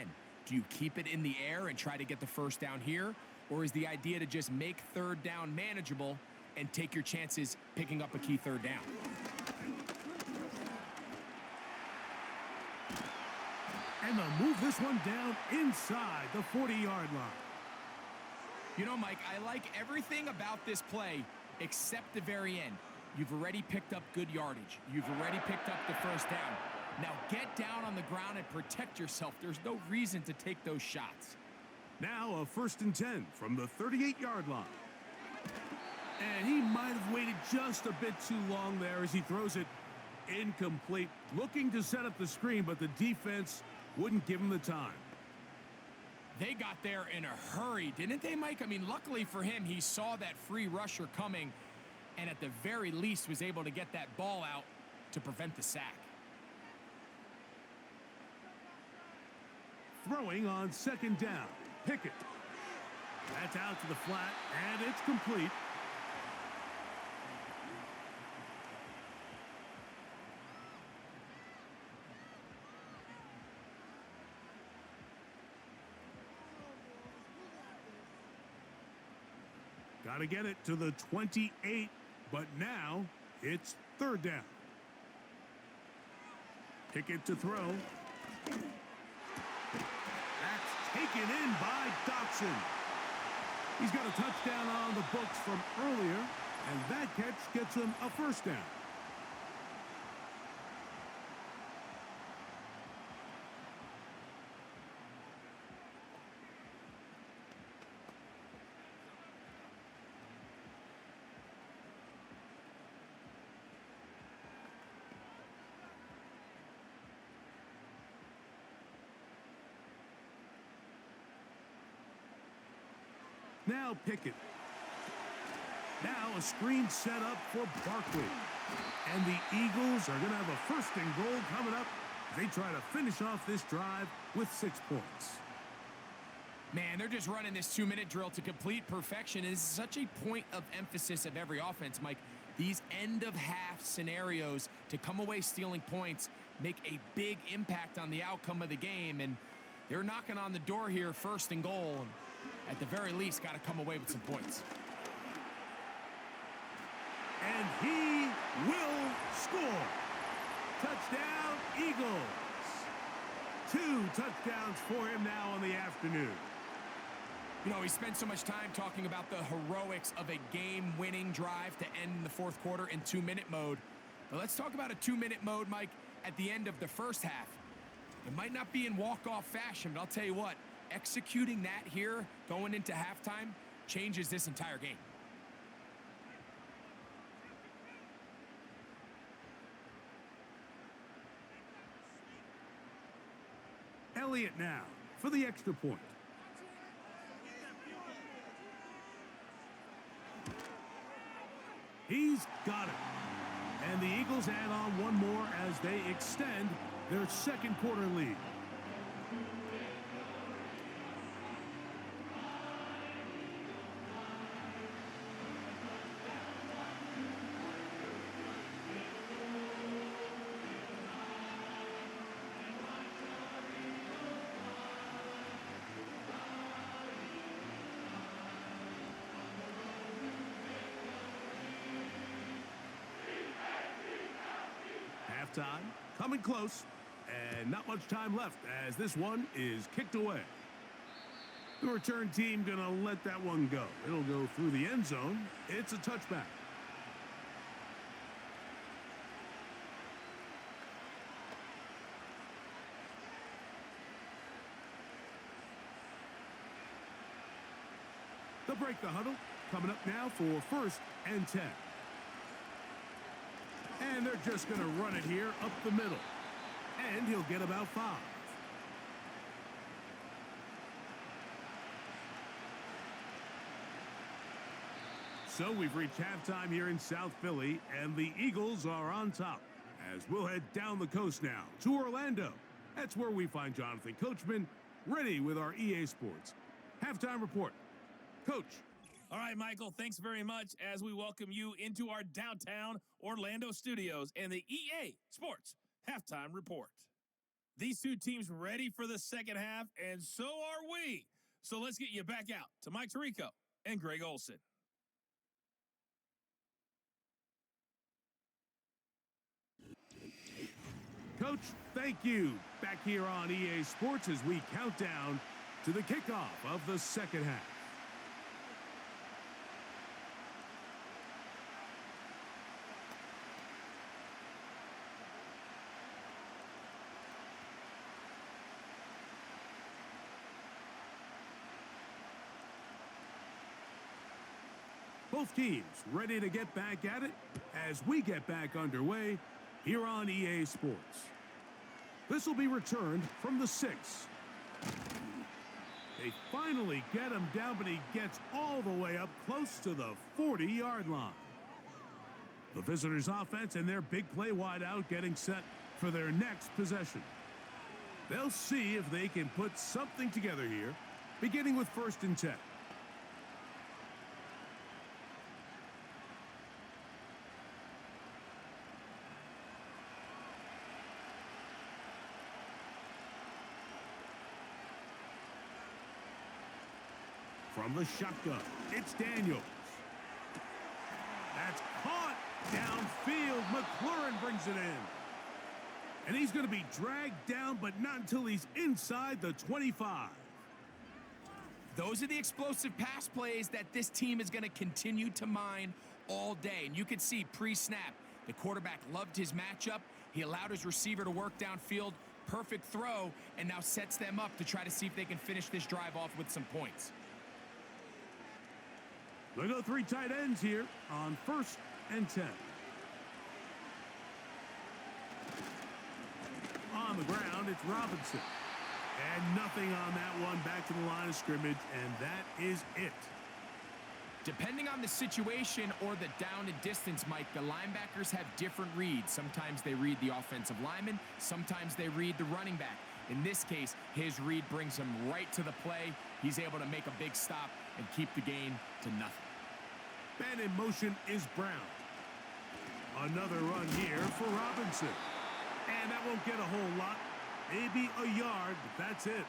Do you keep it in the air and try to get the first down here? Or is the idea to just make 3rd down manageable and take your chances picking up a key 3rd down? And they'll move this one down inside the 40-yard line. You know, Mike, I like everything about this play except the very end. You've already picked up good yardage. You've already picked up the first down. Now get down on the ground and protect yourself. There's no reason to take those shots. Now a 1st and 10 from the 38-yard line. And he might have waited just a bit too long there as he throws it incomplete. Looking to set up the screen, but the defense wouldn't give him the time. They got there in a hurry, didn't they, Mike? I mean, luckily for him, he saw that free rusher coming and at the very least was able to get that ball out to prevent the sack. Throwing on 2nd down, Pickett. That's out to the flat, and it's complete. Got to get it to the 28, but now it's 3rd down. Pickett to throw. That's taken in by Dotson. He's got a touchdown on the books from earlier, and that catch gets him a first down. Now Pickett. Now a screen set up for Barkley. And the Eagles are going to have a first and goal coming up. They try to finish off this drive with 6 points. Man, they're just running this 2-minute drill to complete perfection. It is such a point of emphasis of every offense, Mike. These end-of-half scenarios to come away stealing points make a big impact on the outcome of the game. And they're knocking on the door here, first and goal. And at the very least, got to come away with some points. And he will score. Touchdown, Eagles. 2 touchdowns for him now in the afternoon. You know, we spent so much time talking about the heroics of a game-winning drive to end in the fourth quarter in 2-minute mode. But let's talk about a 2-minute mode, Mike, at the end of the first half. It might not be in walk-off fashion, but I'll tell you what, executing that here going into halftime changes this entire game. Elliott now for the extra point. He's got it. And the Eagles add on one more as they extend their second quarter lead. Halftime coming close, and not much time left as this one is kicked away. The return team gonna let that one go. It'll go through the end zone. It's a touchback. They'll break the huddle. Coming up now for first and 10. And they're just going to run it here up the middle. And he'll get about 5. So we've reached halftime here in South Philly, and the Eagles are on top. As we'll head down the coast now to Orlando. That's where we find Jonathan Coachman ready with our EA Sports halftime report. Coach. All right, Michael, thanks very much as we welcome you into our downtown Orlando studios and the EA Sports Halftime Report. These two teams ready for the second half, and so are we. So let's get you back out to Mike Tirico and Greg Olson. Coach, thank you. Back here on EA Sports as we count down to the kickoff of the second half. Both teams ready to get back at it as we get back underway here on EA Sports. This will be returned from the 6. They finally get him down, but he gets all the way up close to the 40-yard line. The visitors' offense and their big play wideout getting set for their next possession. They'll see if they can put something together here, beginning with first and 10. From the shotgun, it's Daniels. That's caught downfield. McLaurin brings it in. And he's going to be dragged down, but not until he's inside the 25. Those are the explosive pass plays that this team is going to continue to mine all day. And you can see pre-snap, the quarterback loved his matchup. He allowed his receiver to work downfield, perfect throw, and now sets them up to try to see if they can finish this drive off with some points. They go 3 tight ends here on 1st and 10. On the ground, it's Robinson. And nothing on that one, back to the line of scrimmage, and that is it. Depending on the situation or the down and distance, Mike, the linebackers have different reads. Sometimes they read the offensive lineman, sometimes they read the running back. In this case, his read brings him right to the play. He's able to make a big stop and keep the gain to nothing. And in motion is Brown. Another run here for Robinson. And that won't get a whole lot. Maybe a yard, but that's it.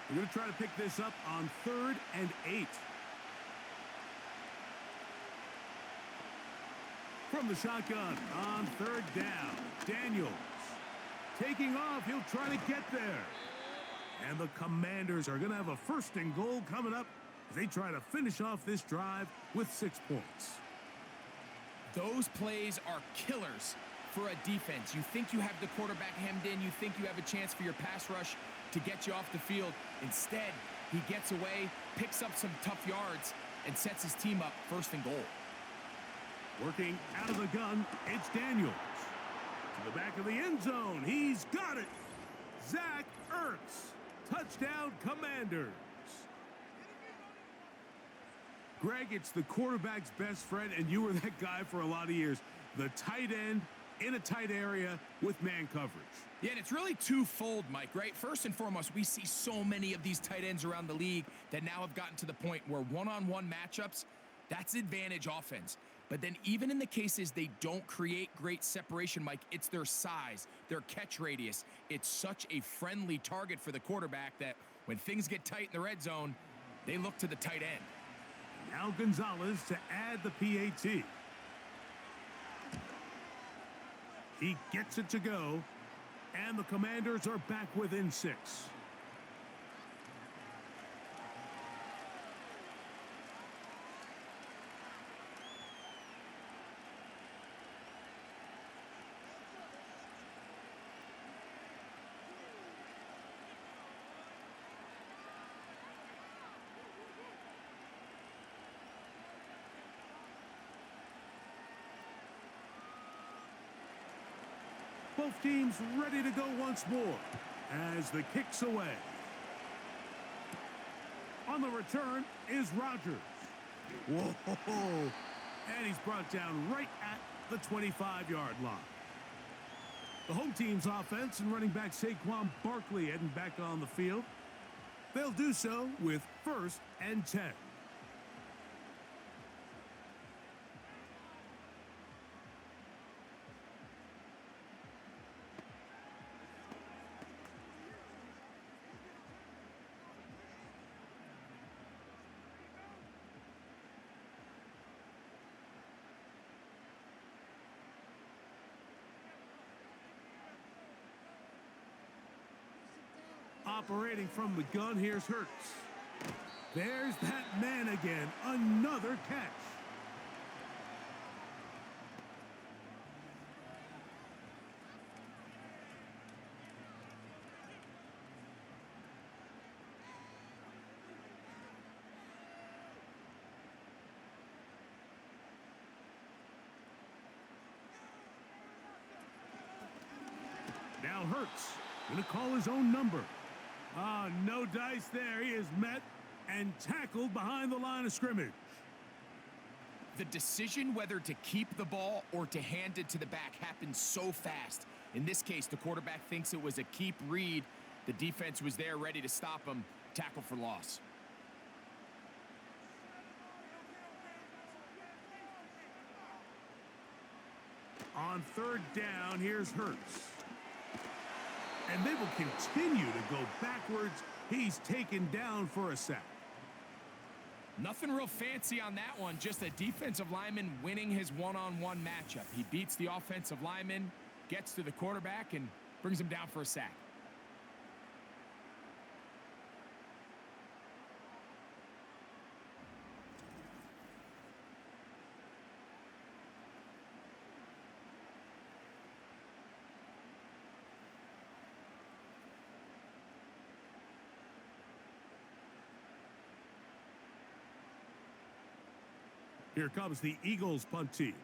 We're going to try to pick this up on 3rd and 8. From the shotgun on 3rd down, Daniels. Taking off, he'll try to get there. And the Commanders are going to have a 1st and goal coming up as they try to finish off this drive with 6 points. Those plays are killers for a defense. You think you have the quarterback hemmed in. You think you have a chance for your pass rush to get you off the field. Instead, he gets away, picks up some tough yards, and sets his team up 1st and goal. Working out of the gun, it's Daniels. To the back of the end zone. He's got it. Zach Ertz. Touchdown, Commanders. Greg, it's the quarterback's best friend, and you were that guy for a lot of years. The tight end in a tight area with man coverage. Yeah, and it's really twofold, Mike, right? First and foremost, we see so many of these tight ends around the league that now have gotten to the point where one-on-one matchups, that's advantage offense. But then even in the cases they don't create great separation, Mike, it's their size, their catch radius. It's such a friendly target for the quarterback that when things get tight in the red zone, they look to the tight end. Now Gonzalez to add the PAT. He gets it to go, and the Commanders are back within 6. Both teams ready to go once more as the kick's away. On the return is Rodgers. Whoa! And he's brought down right at the 25-yard line. The home team's offense and running back Saquon Barkley heading back on the field. They'll do so with 1st and 10. Operating from the gun, here's Hurts. There's that man again. Another catch. Now Hurts gonna call his own number. No dice there. He is met and tackled behind the line of scrimmage. The decision whether to keep the ball or to hand it to the back happens so fast. In this case, the quarterback thinks it was a keep read. The defense was there ready to stop him. Tackle for loss. On 3rd down, here's Hurts. And they will continue to go backwards. He's taken down for a sack. Nothing real fancy on that one, just a defensive lineman winning his one-on-one matchup. He beats the offensive lineman, gets to the quarterback, and brings him down for a sack. Here comes the Eagles punt team.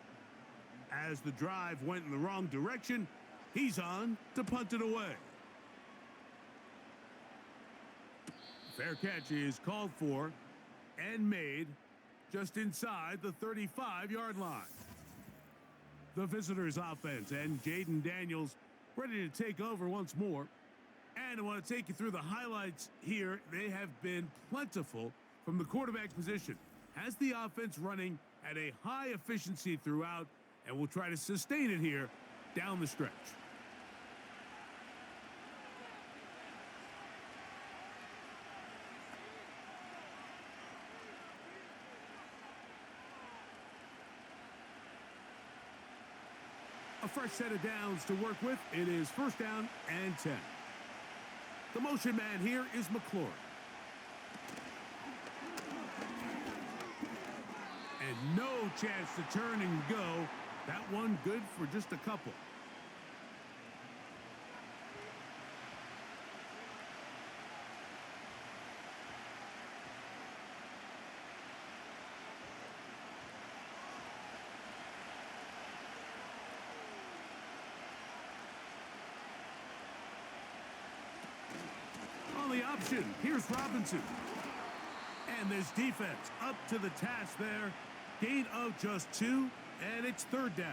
As the drive went in the wrong direction, he's on to punt it away. Fair catch is called for and made just inside the 35-yard line. The visitors' offense and Jaden Daniels ready to take over once more. And I want to take you through the highlights here. They have been plentiful from the quarterback position. Has the offense running at a high efficiency throughout, and will try to sustain it here down the stretch. A fresh set of downs to work with. It is first down and 10. The motion man here is McLaurin. And no chance to turn and go. That one good for just a couple. On the option, here's Robinson. And this defense up to the task there. Gain of just 2, and it's third down.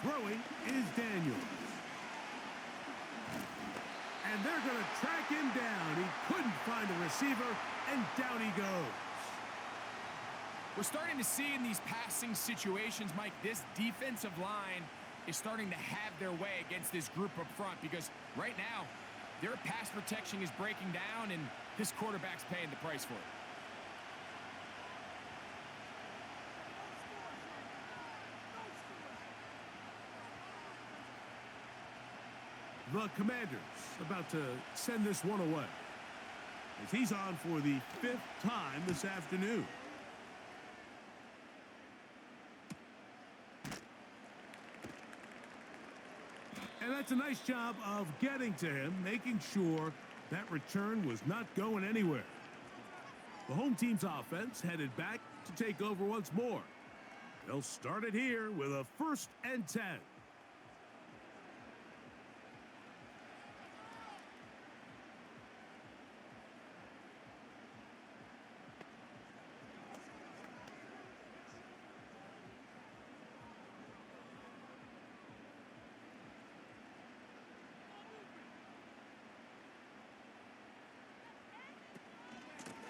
Throwing is Daniels. And they're going to track him down. He couldn't find a receiver, and down he goes. We're starting to see in these passing situations, Mike, this defensive line is starting to have their way against this group up front because right now, their pass protection is breaking down and this quarterback's paying the price for it. The Commanders about to send this one away as he's on for the 5th time this afternoon. And that's a nice job of getting to him, making sure that return was not going anywhere. The home team's offense headed back to take over once more. They'll start it here with a 1st and 10.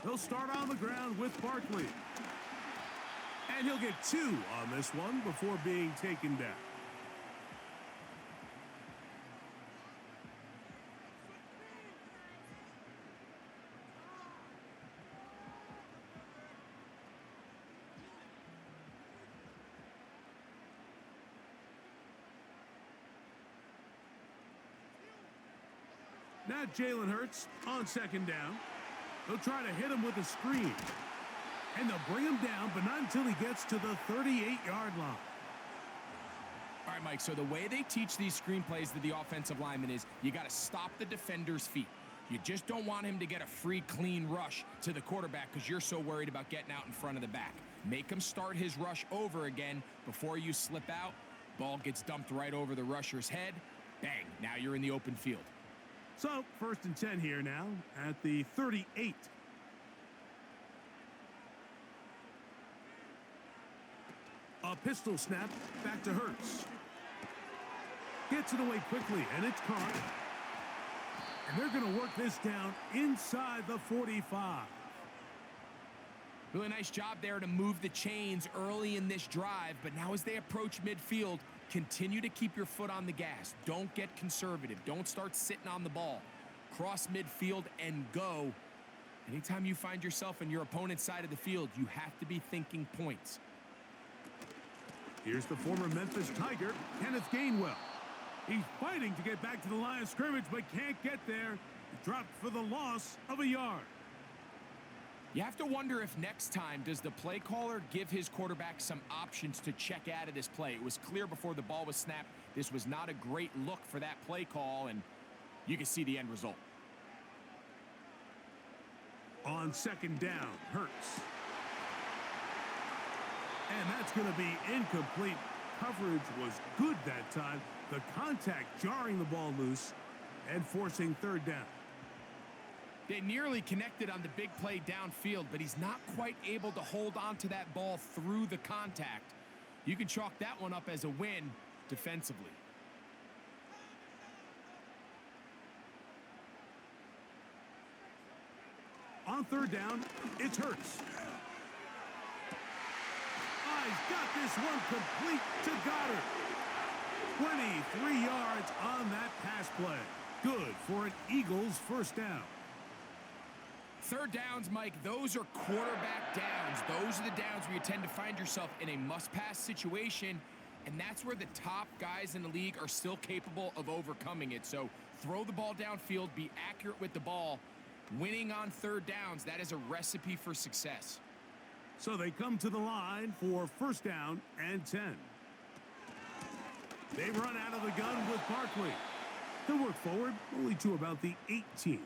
He'll start on the ground with Barkley. And he'll get 2 on this one before being taken down. Now Jalen Hurts on 2nd down. They'll try to hit him with a screen. And they'll bring him down, but not until he gets to the 38-yard line. All right, Mike, so the way they teach these screenplays to the offensive lineman is you got to stop the defender's feet. You just don't want him to get a free, clean rush to the quarterback because you're so worried about getting out in front of the back. Make him start his rush over again before you slip out. Ball gets dumped right over the rusher's head. Bang, now you're in the open field. So, 1st and 10 here now at the 38. A pistol snap back to Hurts. Gets it away quickly, and it's caught. And they're going to work this down inside the 45. Really nice job there to move the chains early in this drive, but now as they approach midfield, continue to keep your foot on the gas. Don't get conservative. Don't start sitting on the ball. Cross midfield and go. Anytime you find yourself in your opponent's side of the field, you have to be thinking points. Here's the former Memphis Tiger, Kenneth Gainwell. He's fighting to get back to the line of scrimmage, but can't get there. Dropped for the loss of a yard. You have to wonder if next time, does the play caller give his quarterback some options to check out of this play? It was clear before the ball was snapped, this was not a great look for that play call, and you can see the end result. On second down, Hurts. And that's going to be incomplete. Coverage was good that time. The contact jarring the ball loose and forcing third down. They nearly connected on the big play downfield, but he's not quite able to hold on to that ball through the contact. You can chalk that one up as a win defensively. On third down, it's Hurts. He's got this one complete to Goddard. 23 yards on that pass play. Good for an Eagles first down. Third downs, Mike, those are quarterback downs. Those are the downs where you tend to find yourself in a must-pass situation, and that's where the top guys in the league are still capable of overcoming it. So throw the ball downfield, be accurate with the ball. Winning on third downs, that is a recipe for success. So they come to the line for first down and 10. They run out of the gun with Barkley. They'll work forward only to about the 18.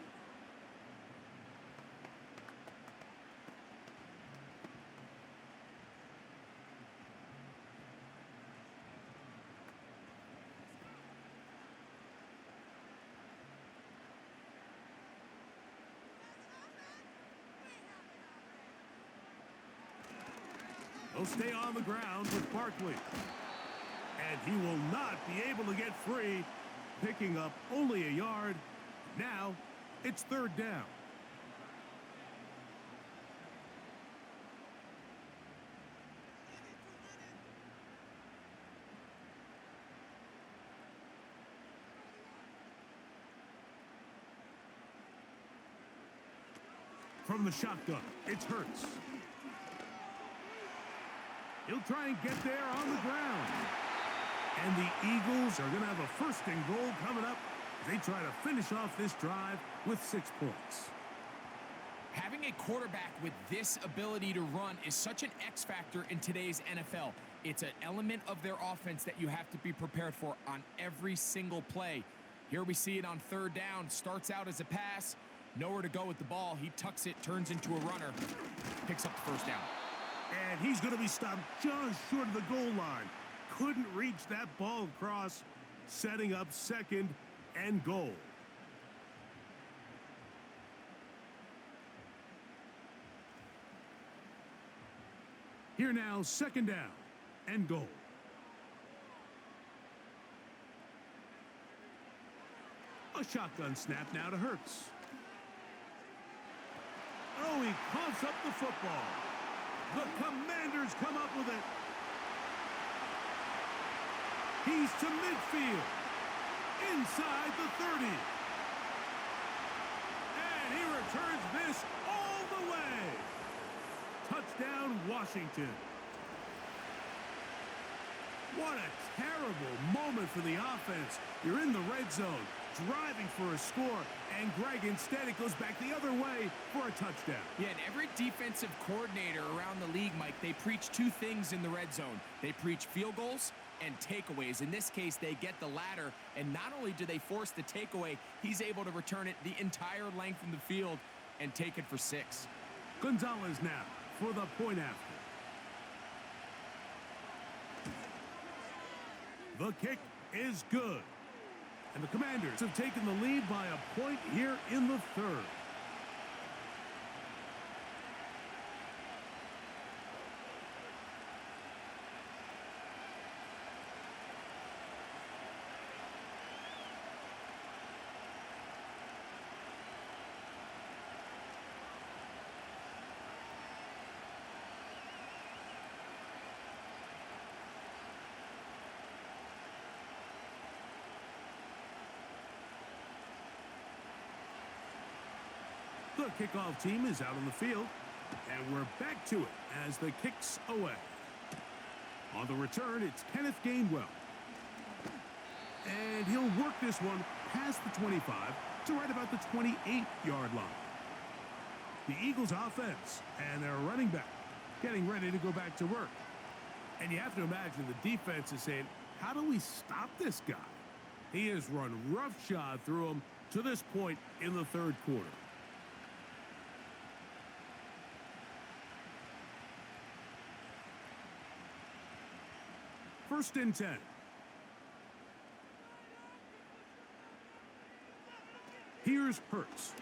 He'll stay on the ground with Barkley. And he will not be able to get free, picking up only a yard. Now, it's third down. From the shotgun, it's Hurts. He'll try and get there on the ground. And the Eagles are going to have a first and goal coming up as they try to finish off this drive with 6 points. Having a quarterback with this ability to run is such an X factor in today's NFL. It's an element of their offense that you have to be prepared for on every single play. Here we see it on third down. Starts out as a pass. Nowhere to go with the ball. He tucks it, turns into a runner, picks up the first down. And he's going to be stopped just short of the goal line. Couldn't reach that ball across, setting up second and goal. Here now, second down and goal. A shotgun snap now to Hurts. Oh, he coughs up the football. The Commanders come up with it. He's to midfield. Inside the 30. And he returns this all the way. Touchdown, Washington. What a terrible moment for the offense. You're in the red zone, driving for a score, and Greg, instead it goes back the other way for a touchdown. Yeah, and every defensive coordinator around the league, Mike, they preach two things in the red zone. They preach field goals and takeaways. In this case, they get the latter, and not only do they force the takeaway, he's able to return it the entire length of the field and take it for 6. Gonzalez now for the point after. The kick is good. And the Commanders have taken the lead by a point here in the third. The kickoff team is out on the field, and we're back to it as the kick's away. On the return, it's Kenneth Gainwell. And he'll work this one past the 25 to right about the 28-yard line. The Eagles offense and their running back getting ready to go back to work. And you have to imagine the defense is saying, how do we stop this guy? He has run roughshod through him to this point in the third quarter. First and 10. Here's Hurts.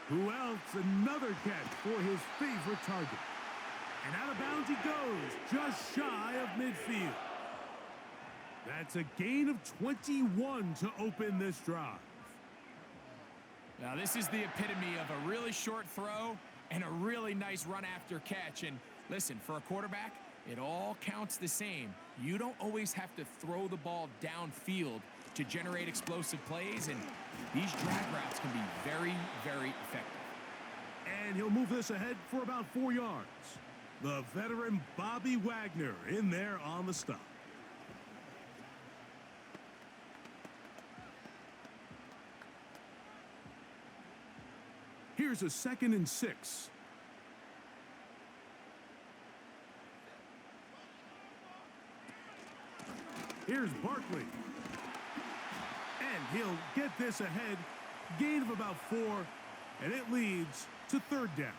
Who else? Another catch for his favorite target. And out of bounds he goes, just shy of midfield. That's a gain of 21 to open this drive. Now this is the epitome of a really short throw and a really nice run after catch. And listen, for a quarterback, it all counts the same. You don't always have to throw the ball downfield to generate explosive plays, and these drag routes can be very, very effective. And he'll move this ahead for about 4 yards. The veteran Bobby Wagner in there on the stop. Here's a 2nd and 6. Here's Barkley. And he'll get this ahead. Gain of about 4. And it leads to 3rd down.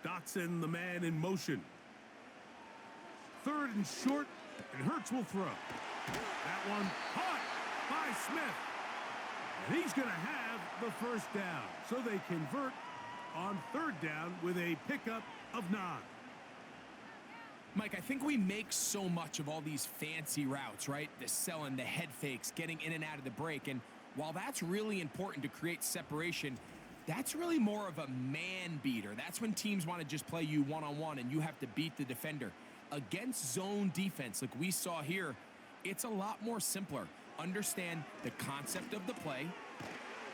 Dotson, the man in motion. 3rd and short, and Hurts will throw. That one caught by Smith. And he's going to have the first down. So they convert on 3rd down with a pickup of 9. Mike, I think we make so much of all these fancy routes, right? The selling, the head fakes, getting in and out of the break. And while that's really important to create separation, that's really more of a man beater. That's when teams want to just play you one-on-one and you have to beat the defender. Against zone defense, like we saw here, it's a lot more simpler. Understand the concept of the play,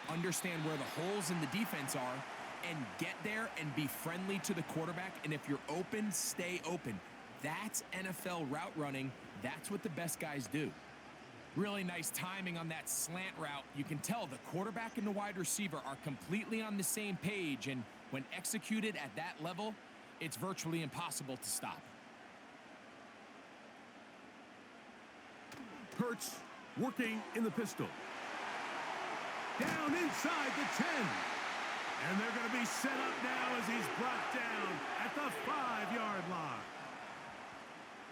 understand where the holes in the defense are, and get there and be friendly to the quarterback. And if you're open, stay open. That's NFL route running. That's what the best guys do. Really nice timing on that slant route. You can tell the quarterback and the wide receiver are completely on the same page, and when executed at that level, it's virtually impossible to stop. Hurts working in the pistol. Down inside the 10. And they're going to be set up now as he's brought down at the 5-yard line.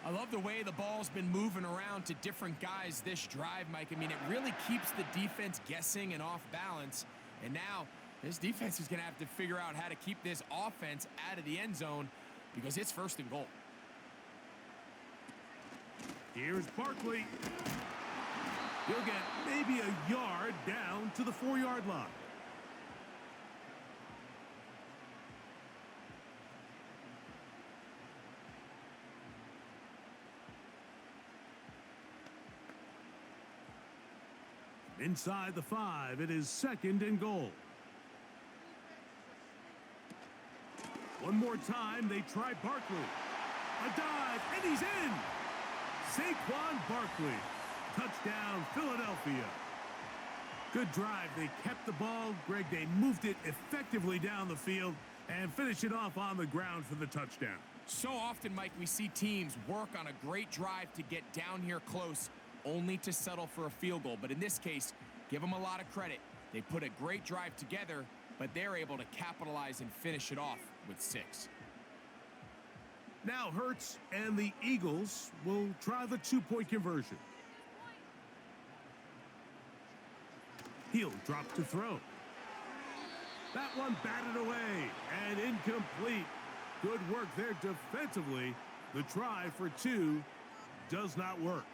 I love the way the ball's been moving around to different guys this drive, Mike. I mean, it really keeps the defense guessing and off balance. And now this defense is going to have to figure out how to keep this offense out of the end zone because it's 1st and goal. Here's Barkley. He'll get maybe a yard down to the 4-yard line. Inside the 5, it is 2nd and goal. One more time, they try Barkley. A dive, and he's in! Saquon Barkley. Touchdown, Philadelphia. Good drive. They kept the ball. Greg, they moved it effectively down the field and finished it off on the ground for the touchdown. So often, Mike, we see teams work on a great drive to get down here close, only to settle for a field goal. But in this case, give them a lot of credit. They put a great drive together, but they're able to capitalize and finish it off with 6. Now Hurts and the Eagles will try the 2-point conversion. He'll drop to throw. That one batted away and incomplete. Good work there defensively. The try for 2 does not work.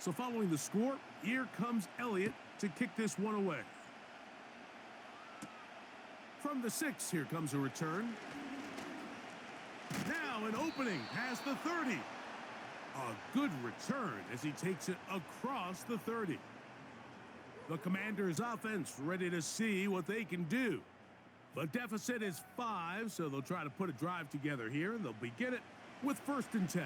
So following the score, here comes Elliott to kick this one away. From the 6, here comes a return. Now an opening past the 30. A good return as he takes it across the 30. The Commanders' offense ready to see what they can do. The deficit is 5, so they'll try to put a drive together here, and they'll begin it with 1st and 10.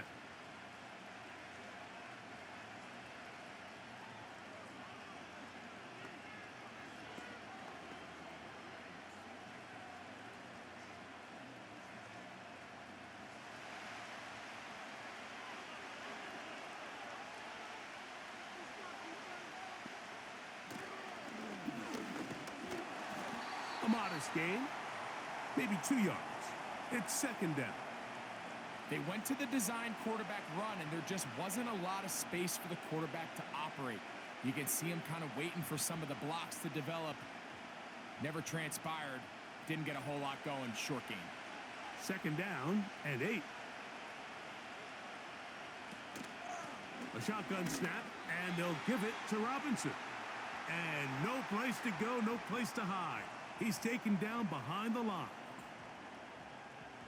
A modest gain, maybe 2 yards. It's 2nd down. They went to the design quarterback run, and there just wasn't a lot of space for the quarterback to operate. You can see him kind of waiting for some of the blocks to develop. Never transpired. Didn't get a whole lot going. Short game. 2nd down and 8. A shotgun snap, and they'll give it to Robinson. And no place to go, no place to hide. He's taken down behind the line.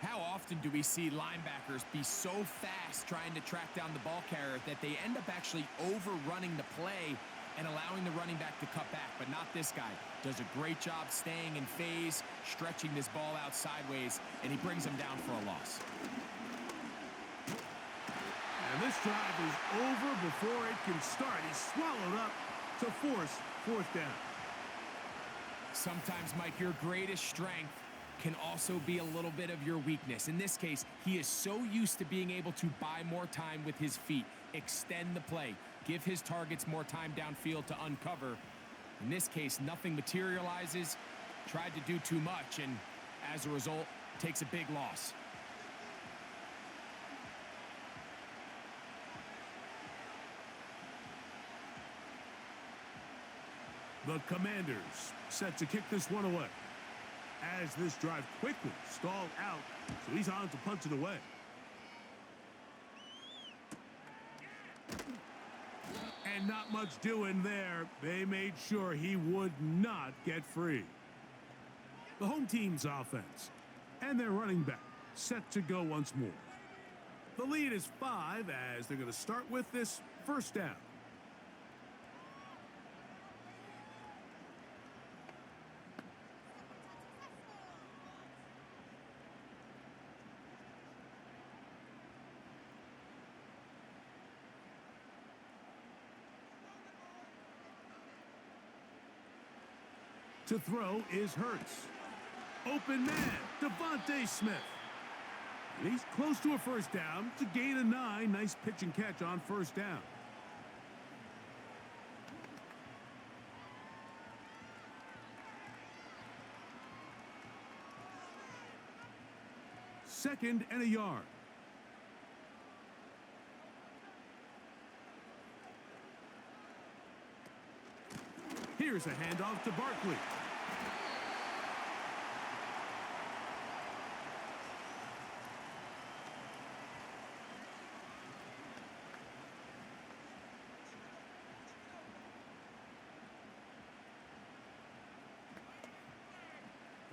How often do we see linebackers be so fast trying to track down the ball carrier that they end up actually overrunning the play and allowing the running back to cut back? But not this guy. Does a great job staying in phase, stretching this ball out sideways, and he brings him down for a loss. And this drive is over before it can start. He's swallowed up to force 4th down. Sometimes, Mike, your greatest strength can also be a little bit of your weakness. In this case, he is so used to being able to buy more time with his feet, extend the play, give his targets more time downfield to uncover. In this case, nothing materializes, tried to do too much, and as a result, takes a big loss. The Commanders set to kick this one away. As this drive quickly stalled out, so he's on to punt it away. And not much doing there. They made sure he would not get free. The home team's offense and their running back set to go once more. The lead is 5 as they're going to start with this 1st down. To throw is Hurts. Open man, Devontae Smith. And he's close to a 1st down. It's a gain of 9. Nice pitch and catch on 1st down. Second and a yard. Here's a handoff to Barkley.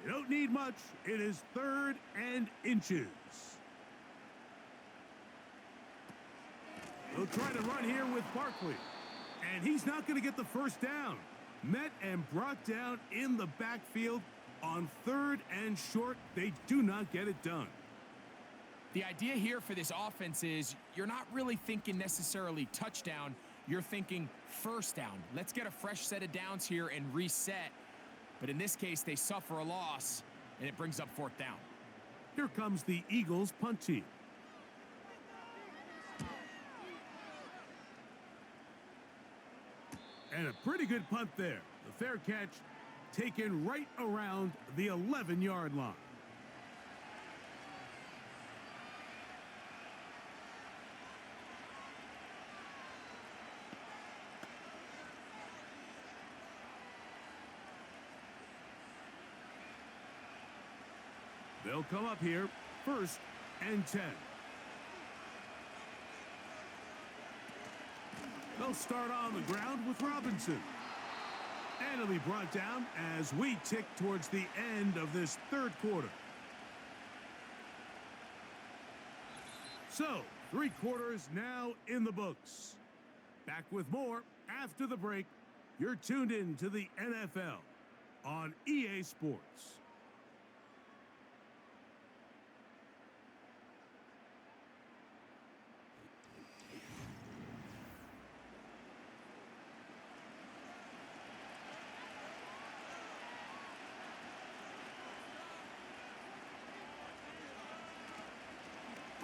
You don't need much. It is 3rd and inches. They'll try to run here with Barkley. And he's not going to get the 1st down. Met and brought down in the backfield on 3rd and short. They do not get it done. The idea here for this offense is you're not really thinking necessarily touchdown. You're thinking 1st down. Let's get a fresh set of downs here and reset. But in this case, they suffer a loss, and it brings up 4th down. Here comes the Eagles punt team. And a pretty good punt there. The fair catch taken right around the 11-yard line. They'll come up here, 1st and 10. They'll They'll start on the ground with Robinson. And it'll be brought down as we tick towards the end of this third quarter. So, 3 quarters now in the books. Back with more after the break. You're tuned in to the NFL on EA Sports.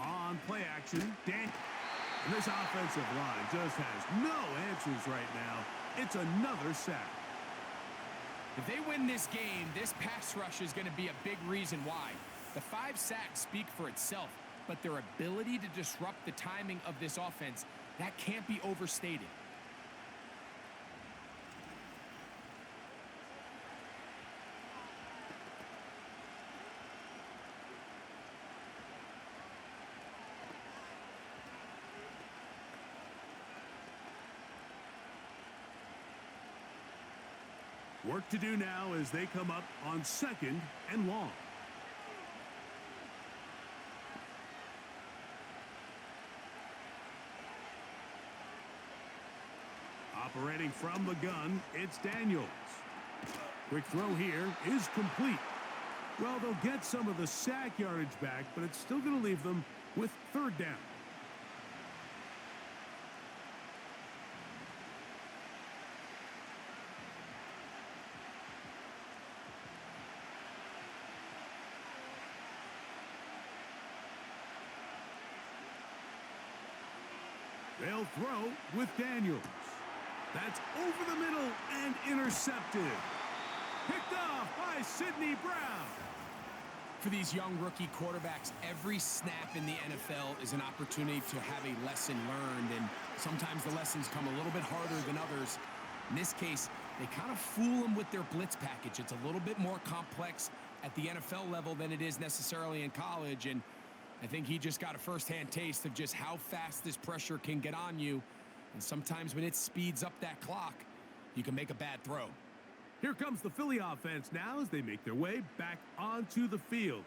On play action, and this offensive line just has no answers right now. It's another sack. If they win this game, this pass rush is going to be a big reason why. The 5 sacks speak for itself, but their ability to disrupt the timing of this offense, that can't be overstated. Work to do now as they come up on 2nd and long. Operating from the gun, it's Daniels. Quick throw here is complete. Well, they'll get some of the sack yardage back, but it's still going to leave them with 3rd down. They'll throw with Daniels. That's over the middle and intercepted. Picked off by Sidney Brown. For these young rookie quarterbacks, every snap in the NFL is an opportunity to have a lesson learned, and sometimes the lessons come a little bit harder than others. In this case, they kind of fool them with their blitz package. It's a little bit more complex at the NFL level than it is necessarily in college, and I think he just got a first-hand taste of just how fast this pressure can get on you. And sometimes when it speeds up that clock, you can make a bad throw. Here comes the Philly offense now as they make their way back onto the field.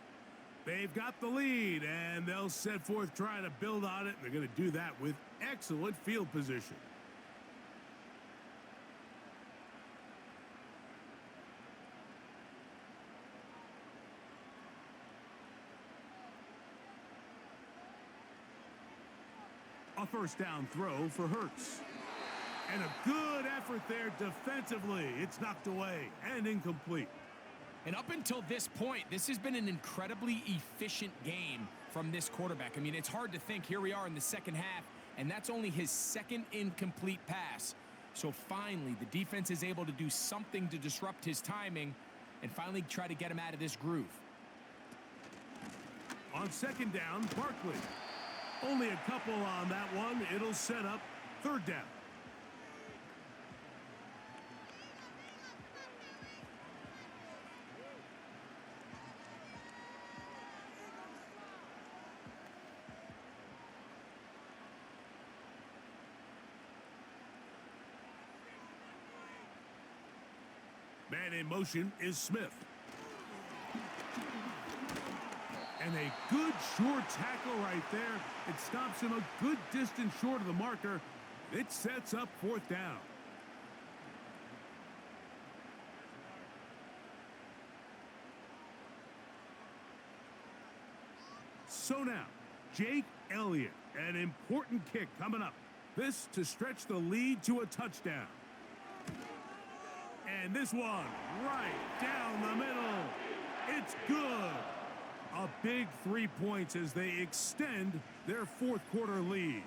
They've got the lead, and they'll set forth trying to build on it. They're going to do that with excellent field position. A first down throw for Hurts. And a good effort there defensively. It's knocked away and incomplete. And up until this point, this has been an incredibly efficient game from this quarterback. I mean, it's hard to think. Here we are in the second half, and that's only his 2nd incomplete pass. So finally, the defense is able to do something to disrupt his timing and finally try to get him out of this groove. On 2nd down, Barkley. Only a couple on that one. It'll set up 3rd down. Man in motion is Smith. And a good short tackle right there. It stops him a good distance short of the marker. It sets up 4th down. So now, Jake Elliott, an important kick coming up. This to stretch the lead to a touchdown. And this one right down the middle. It's good. A big 3 points as they extend their 4th quarter lead.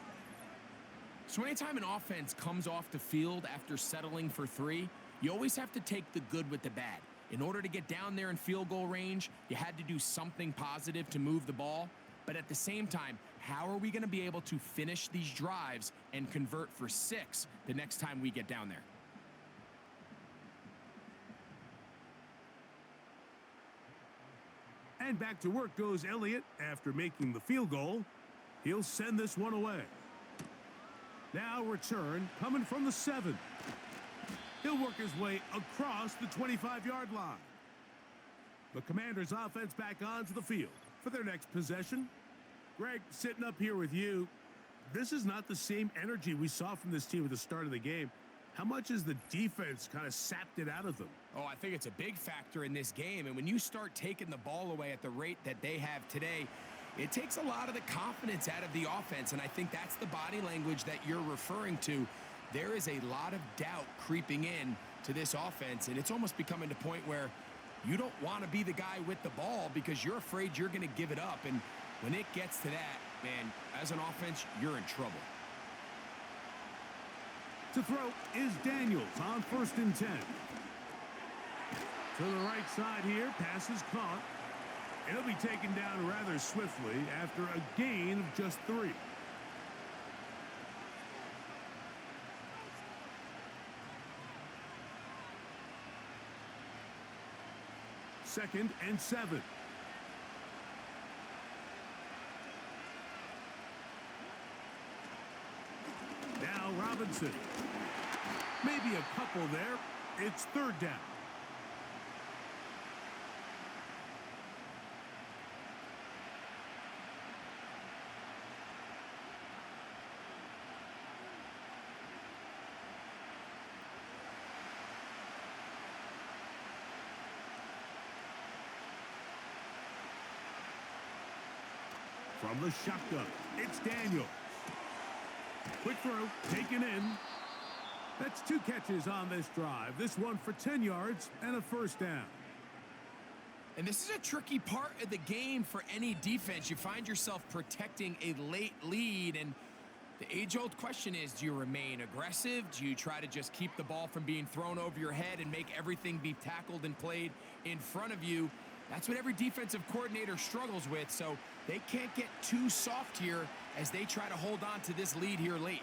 So anytime an offense comes off the field after settling for 3, you always have to take the good with the bad. In order to get down there in field goal range, you had to do something positive to move the ball. But at the same time, how are we going to be able to finish these drives and convert for 6 the next time we get down there? And back to work goes Elliott after making the field goal. He'll send this one away. Now return coming from the 7. He'll work his way across the 25-yard line. The Commanders' offense back onto the field for their next possession. Greg, sitting up here with you, this is not the same energy we saw from this team at the start of the game. How much has the defense kind of sapped it out of them? Oh, I think it's a big factor in this game. And when you start taking the ball away at the rate that they have today, it takes a lot of the confidence out of the offense. And I think that's the body language that you're referring to. There is a lot of doubt creeping in to this offense. And it's almost becoming to the point where you don't want to be the guy with the ball because you're afraid you're going to give it up. And when it gets to that, man, as an offense, you're in trouble. To throw is Daniels on 1st and 10. To the right side here, pass is caught. It'll be taken down rather swiftly after a gain of just 3. Second and 7. Now Robinson. Maybe a couple there. It's 3rd down. From the shotgun, it's Daniels. Quick throw, taken in. That's 2 catches on this drive. This one for 10 yards and a 1st down. And this is a tricky part of the game for any defense. You find yourself protecting a late lead, and the age-old question is, do you remain aggressive? Do you try to just keep the ball from being thrown over your head and make everything be tackled and played in front of you? That's what every defensive coordinator struggles with, so they can't get too soft here as they try to hold on to this lead here late.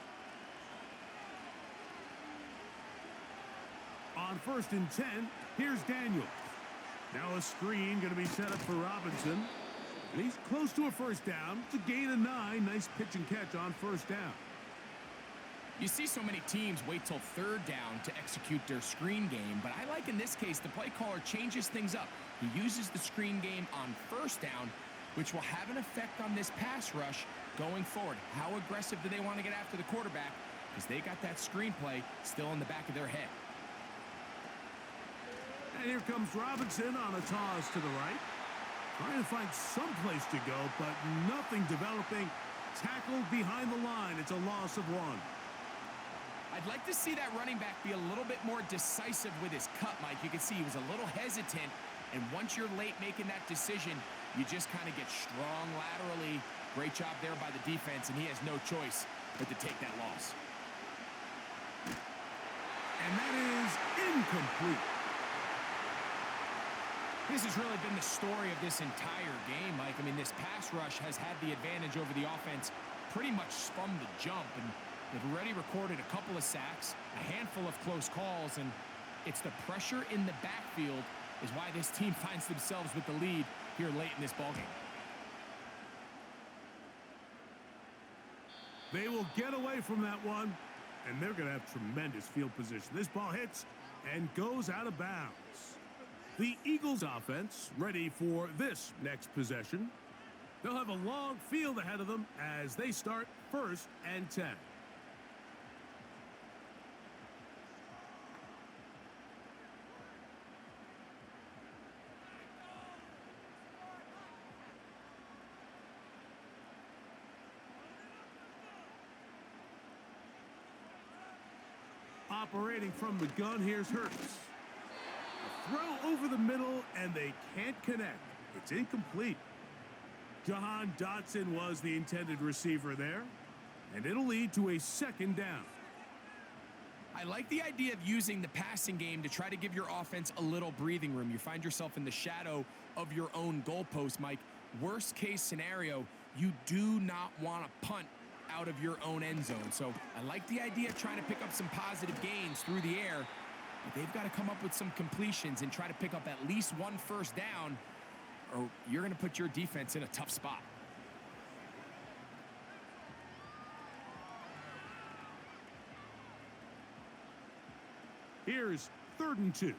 On 1st and 10, here's Daniels. Now a screen going to be set up for Robinson. And he's close to a 1st down. It's a gain of 9. Nice pitch and catch on 1st down. You see so many teams wait till 3rd down to execute their screen game, but I like in this case the play caller changes things up. He uses the screen game on 1st down, which will have an effect on this pass rush going forward. How aggressive do they want to get after the quarterback? Because they got that screenplay still in the back of their head. And here comes Robinson on a toss to the right. Trying to find some place to go, but nothing developing. Tackled behind the line. It's a loss of 1. I'd like to see that running back be a little bit more decisive with his cut, Mike. You can see he was a little hesitant, and once you're late making that decision, you just kind of get strong laterally. Great job there by the defense, and he has no choice but to take that loss. And that is incomplete. This has really been the story of this entire game, Mike. I mean, this pass rush has had the advantage over the offense pretty much from the jump, and they've already recorded a couple of sacks, a handful of close calls, and it's the pressure in the backfield is why this team finds themselves with the lead here late in this ballgame. They will get away from that one, and they're going to have tremendous field position. This ball hits and goes out of bounds. The Eagles offense ready for this next possession. They'll have a long field ahead of them as they start 1st and 10. Operating from the gun, here's Hurts. A throw over the middle, and they can't connect. It's incomplete. Jahan Dotson was the intended receiver there, and it'll lead to a 2nd down. I like the idea of using the passing game to try to give your offense a little breathing room. You find yourself in the shadow of your own goalpost, Mike. Worst case scenario, you do not want to punt out of your own end zone. So I like the idea of trying to pick up some positive gains through the air, but they've got to come up with some completions and try to pick up at least 1 1st down, or you're going to put your defense in a tough spot. Here's 3rd and 2.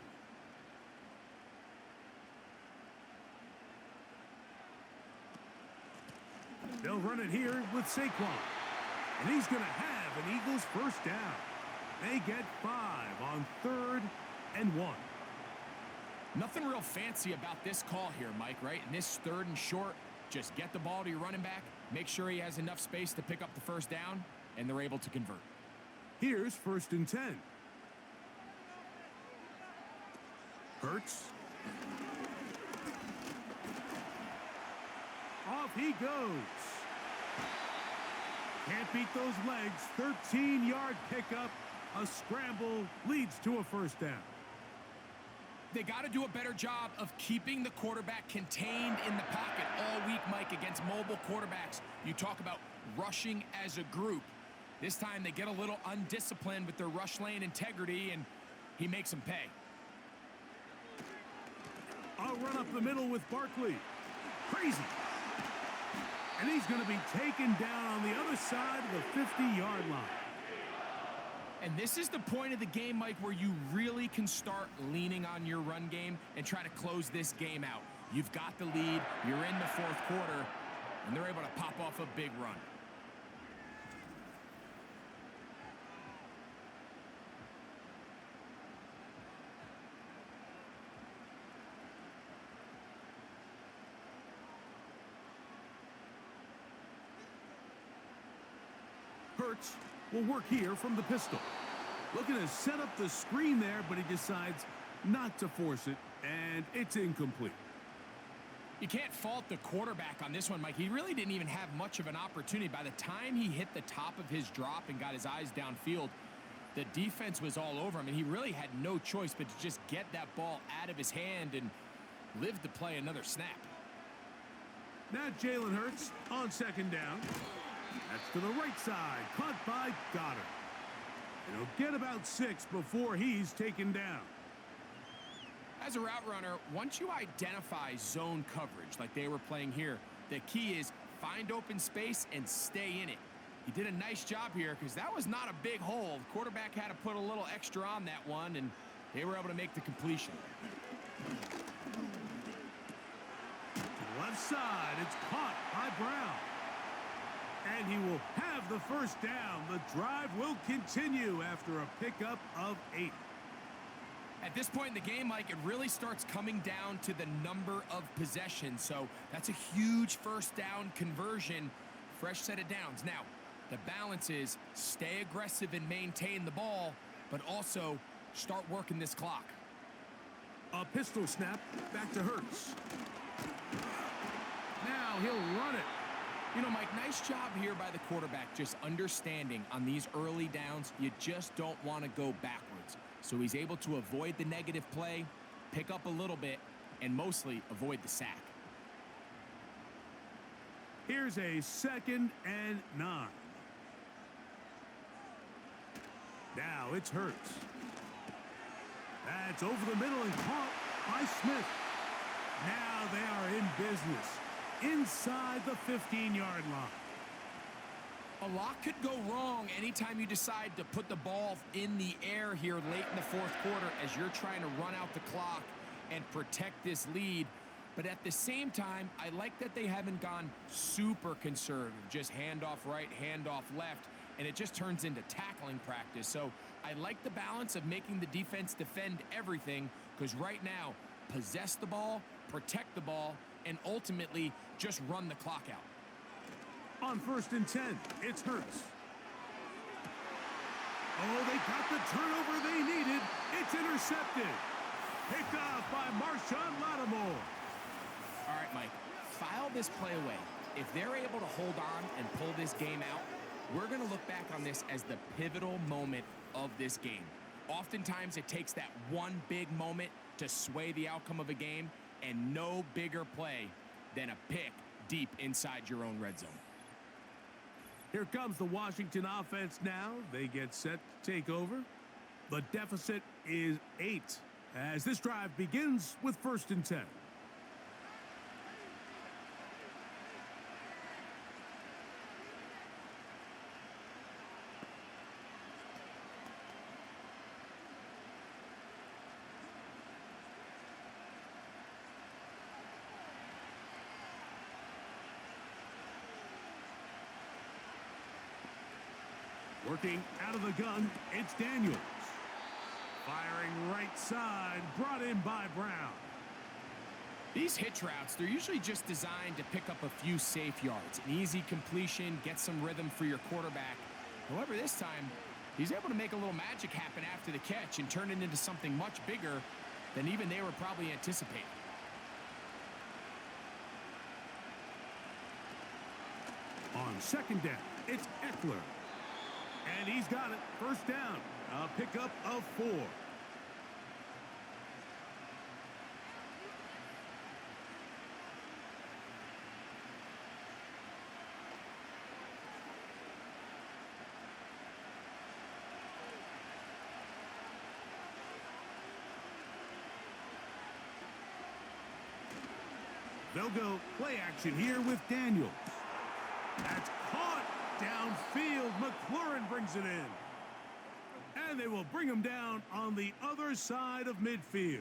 They'll run it here with Saquon. And he's going to have an Eagles first down. They get 5 on 3rd and 1. Nothing real fancy about this call here, Mike, right? In this 3rd and short, just get the ball to your running back, make sure he has enough space to pick up the first down, and they're able to convert. Here's 1st and 10. Hurts. Off he goes. Can't beat those legs. 13-yard pickup. A scramble leads to a first down. They got to do a better job of keeping the quarterback contained in the pocket all week, Mike, against mobile quarterbacks. You talk about rushing as a group. This time they get a little undisciplined with their rush lane integrity, and he makes them pay. I'll run up the middle with Barkley. Crazy. And he's going to be taken down on the other side of the 50-yard line. And this is the point of the game, Mike, where you really can start leaning on your run game and try to close this game out. You've got the lead, you're in the 4th quarter, and they're able to pop off a big run. Hurts will work here from the pistol. Looking to set up the screen there, but he decides not to force it, and it's incomplete. You can't fault the quarterback on this one, Mike. He really didn't even have much of an opportunity. By the time he hit the top of his drop and got his eyes downfield, the defense was all over him, and he really had no choice but to just get that ball out of his hand and live to play another snap. Now Jalen Hurts on 2nd down. That's to the right side, caught by Goddard. And he'll get about 6 before he's taken down. As a route runner, once you identify zone coverage like they were playing here, the key is find open space and stay in it. He did a nice job here because that was not a big hole. The quarterback had to put a little extra on that one, and they were able to make the completion. To the left side, it's caught by Brown. And he will have the first down. The drive will continue after a pickup of 8. At this point in the game, Mike, it really starts coming down to the number of possessions. So that's a huge first down conversion. Fresh set of downs. Now, the balance is stay aggressive and maintain the ball, but also start working this clock. A pistol snap back to Hurts. Now he'll run it. You know, Mike, nice job here by the quarterback, just understanding on these early downs, you just don't want to go backwards. So he's able to avoid the negative play, pick up a little bit, and mostly avoid the sack. Here's a 2nd and 9. Now it's Hurts. That's over the middle and caught by Smith. Now they are in business inside the 15-yard line. A lot could go wrong anytime you decide to put the ball in the air here late in the 4th quarter as you're trying to run out the clock and protect this lead. But at the same time, I like that they haven't gone super conservative, just handoff right, handoff left, and it just turns into tackling practice. So I like the balance of making the defense defend everything, because right now, possess the ball, protect the ball, and ultimately just run the clock out. On 1st and 10, it's Hurts. Oh, they got the turnover they needed. It's intercepted. Picked off by Marshawn Lattimore. All right, Mike, file this play away. If they're able to hold on and pull this game out, we're going to look back on this as the pivotal moment of this game. Oftentimes, it takes that one big moment to sway the outcome of a game, and no bigger play than a pick deep inside your own red zone. Here comes the Washington offense now. They get set to take over. The deficit is 8 as this drive begins with 1st and 10. Working out of the gun, it's Daniels. Firing right side, brought in by Brown. These hitch routes, they're usually just designed to pick up a few safe yards. An easy completion, get some rhythm for your quarterback. However, this time, he's able to make a little magic happen after the catch and turn it into something much bigger than even they were probably anticipating. On second down, it's Eckler. And he's got it. First down. A pickup of 4. They'll go play action here with Daniels. That's caught downfield. McLaurin brings it in. And they will bring him down on the other side of midfield.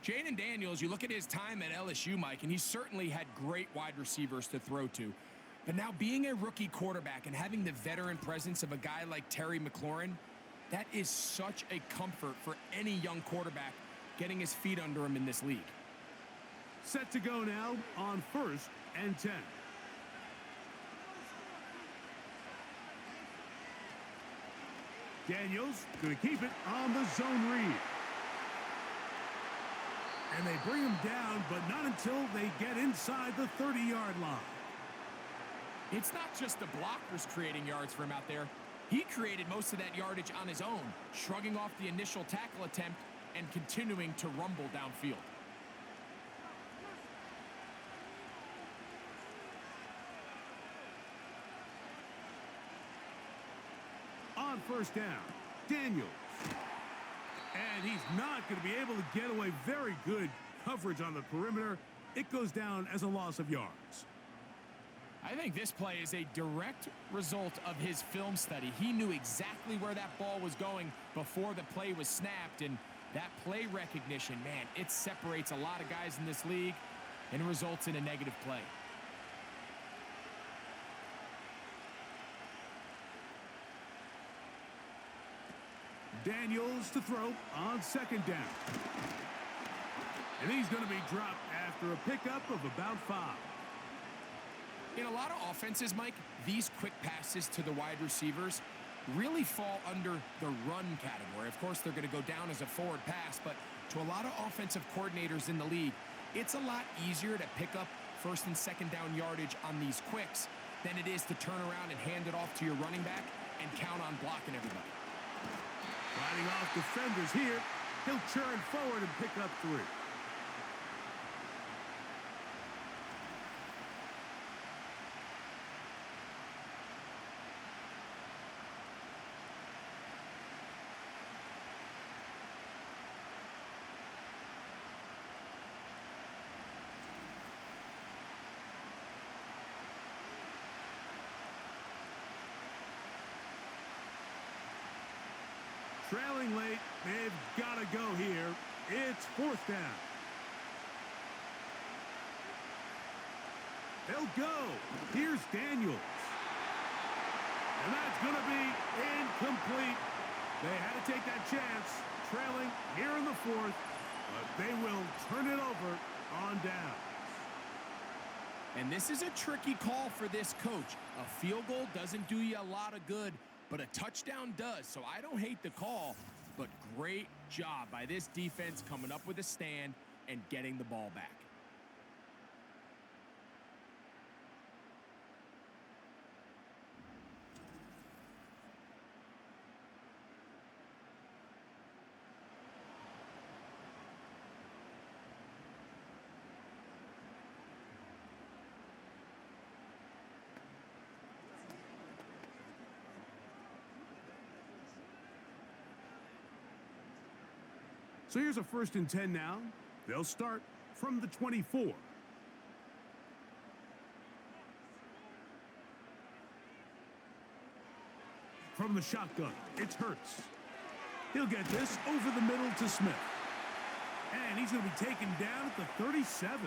Jaden Daniels, you look at his time at LSU, Mike, and he certainly had great wide receivers to throw to. But now being a rookie quarterback and having the veteran presence of a guy like Terry McLaurin, that is such a comfort for any young quarterback getting his feet under him in this league. Set to go now on 1st and 10. Daniels going to keep it on the zone read. And they bring him down, but not until they get inside the 30-yard line. It's not just the blockers creating yards for him out there. He created most of that yardage on his own, shrugging off the initial tackle attempt and continuing to rumble downfield. On first down, Daniels. And he's not going to be able to get away. Very good coverage on the perimeter. It goes down as a loss of yards. I think this play is a direct result of his film study. He knew exactly where that ball was going before the play was snapped, and that play recognition, man, it separates a lot of guys in this league and results in a negative play. Daniels to throw on second down. And he's going to be dropped after a pickup of about 5. In a lot of offenses, Mike, these quick passes to the wide receivers really fall under the run category. Of course, they're going to go down as a forward pass, but to a lot of offensive coordinators in the league, it's a lot easier to pick up first and second down yardage on these quicks than it is to turn around and hand it off to your running back and count on blocking everybody. Fighting off defenders here. He'll churn forward and pick up 3. Trailing late, they've got to go here. It's 4th down. They'll go. Here's Daniels. And that's going to be incomplete. They had to take that chance, trailing here in the 4th, but they will turn it over on downs. And this is a tricky call for this coach. A field goal doesn't do you a lot of good, but a touchdown does. So I don't hate the call, but great job by this defense coming up with a stand and getting the ball back. So here's a 1st and 10 now. They'll start from the 24. From the shotgun, it's Hurts. He'll get this over the middle to Smith. And he's going to be taken down at the 37.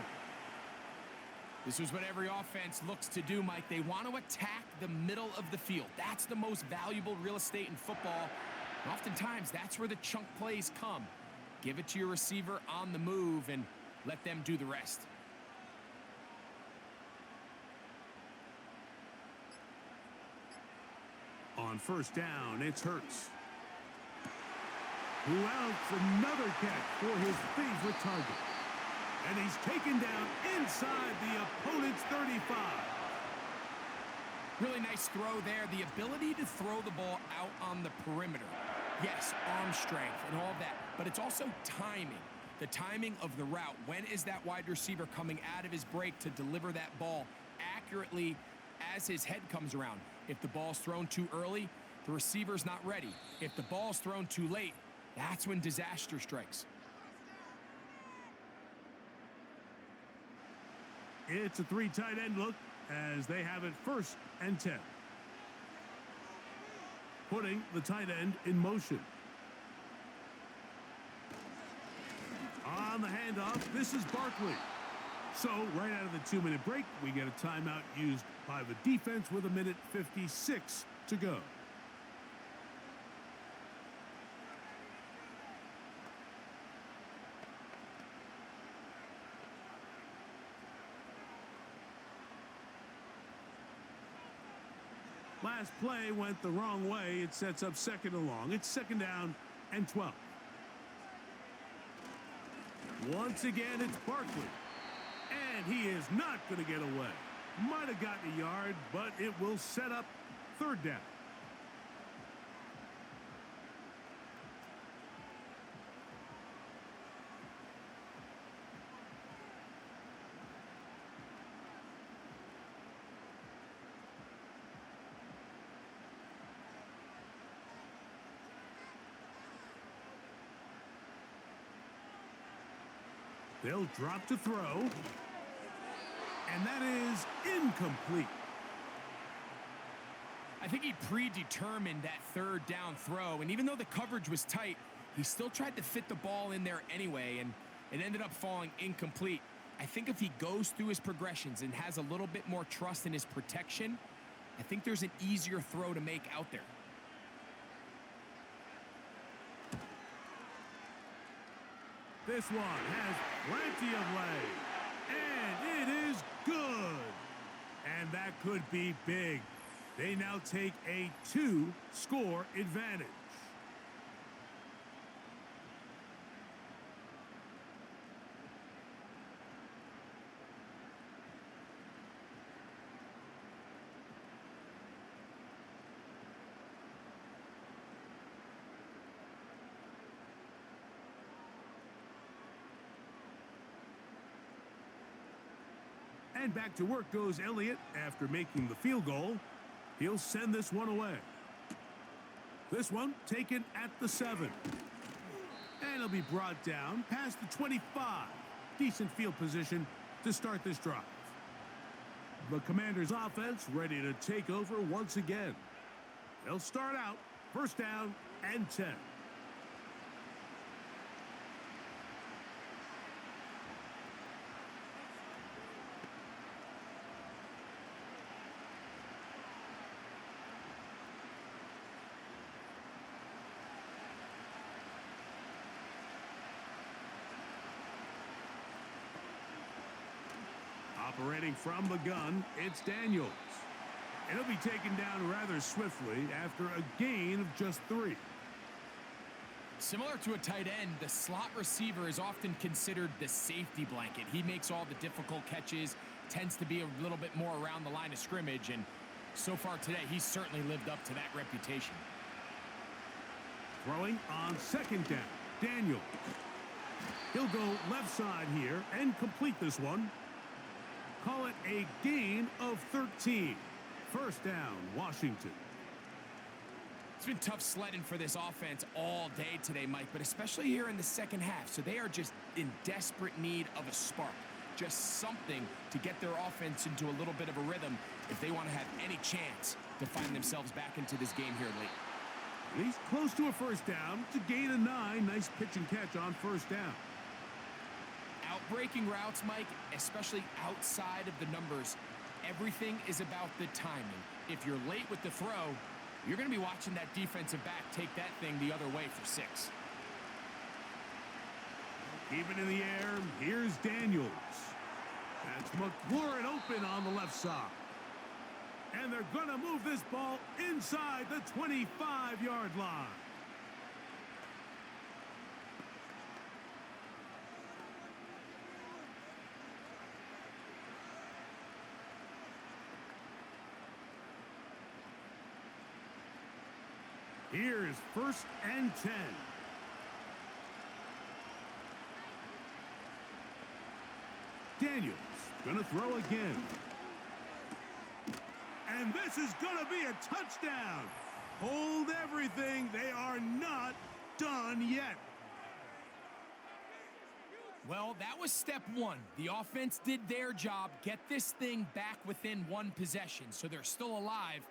This is what every offense looks to do, Mike. They want to attack the middle of the field. That's the most valuable real estate in football. And oftentimes, that's where the chunk plays come. Give it to your receiver on the move and let them do the rest. On first down, it's Hurts, who outs another catch for his favorite target. And he's taken down inside the opponent's 35. Really nice throw there. The ability to throw the ball out on the perimeter. Yes, arm strength and all that, but it's also timing. The timing of the route. When is that wide receiver coming out of his break to deliver that ball accurately as his head comes around? If the ball's thrown too early, the receiver's not ready. If the ball's thrown too late, that's when disaster strikes. It's a 3 tight end look as they have it 1st and 10. Putting the tight end in motion. On the handoff, this is Barkley. So, right out of the 2-minute break, we get a timeout used by the defense with 1:56 to go. Last play went the wrong way. It sets up 2nd and long. It's 2nd down and 12. Once again, it's Barkley. And he is not going to get away. Might have gotten a yard, but it will set up 3rd down. They'll drop to throw. And that is incomplete. I think he predetermined that 3rd down throw, and even though the coverage was tight, he still tried to fit the ball in there anyway, and it ended up falling incomplete. I think if he goes through his progressions and has a little bit more trust in his protection, I think there's an easier throw to make out there. This one has plenty of leg. And it is good. And that could be big. They now take a 2-score advantage. And back to work goes Elliott after making the field goal. He'll send this one away. This one taken at the 7. And it'll be brought down past the 25. Decent field position to start this drive. The Commanders' offense ready to take over once again. They'll start out 1st down and 10. Operating from the gun, it's Daniels. And he'll be taken down rather swiftly after a gain of just 3. Similar to a tight end, the slot receiver is often considered the safety blanket. He makes all the difficult catches, tends to be a little bit more around the line of scrimmage, and so far today, he's certainly lived up to that reputation. Throwing on 2nd down, Daniels. He'll go left side here and complete this one. Call it a gain of 13. 1st down, Washington. It's been tough sledding for this offense all day today, Mike, but especially here in the 2nd half. So they are just in desperate need of a spark. Just something to get their offense into a little bit of a rhythm if they want to have any chance to find themselves back into this game here late. He's close to a 1st down. It's a gain of 9. Nice pitch and catch on 1st down. Out breaking routes, Mike, especially outside of the numbers, everything is about the timing. If you're late with the throw, you're going to be watching that defensive back take that thing the other way for 6. Keep it in the air. Here's Daniels. That's McLaurin open on the left side. And they're going to move this ball inside the 25-yard line. Here's 1st and 10. Daniels gonna throw again. And this is gonna be a touchdown. Hold everything. They are not done yet. Well, that was step 1. The offense did their job, get this thing back within 1 possession, so they're still alive.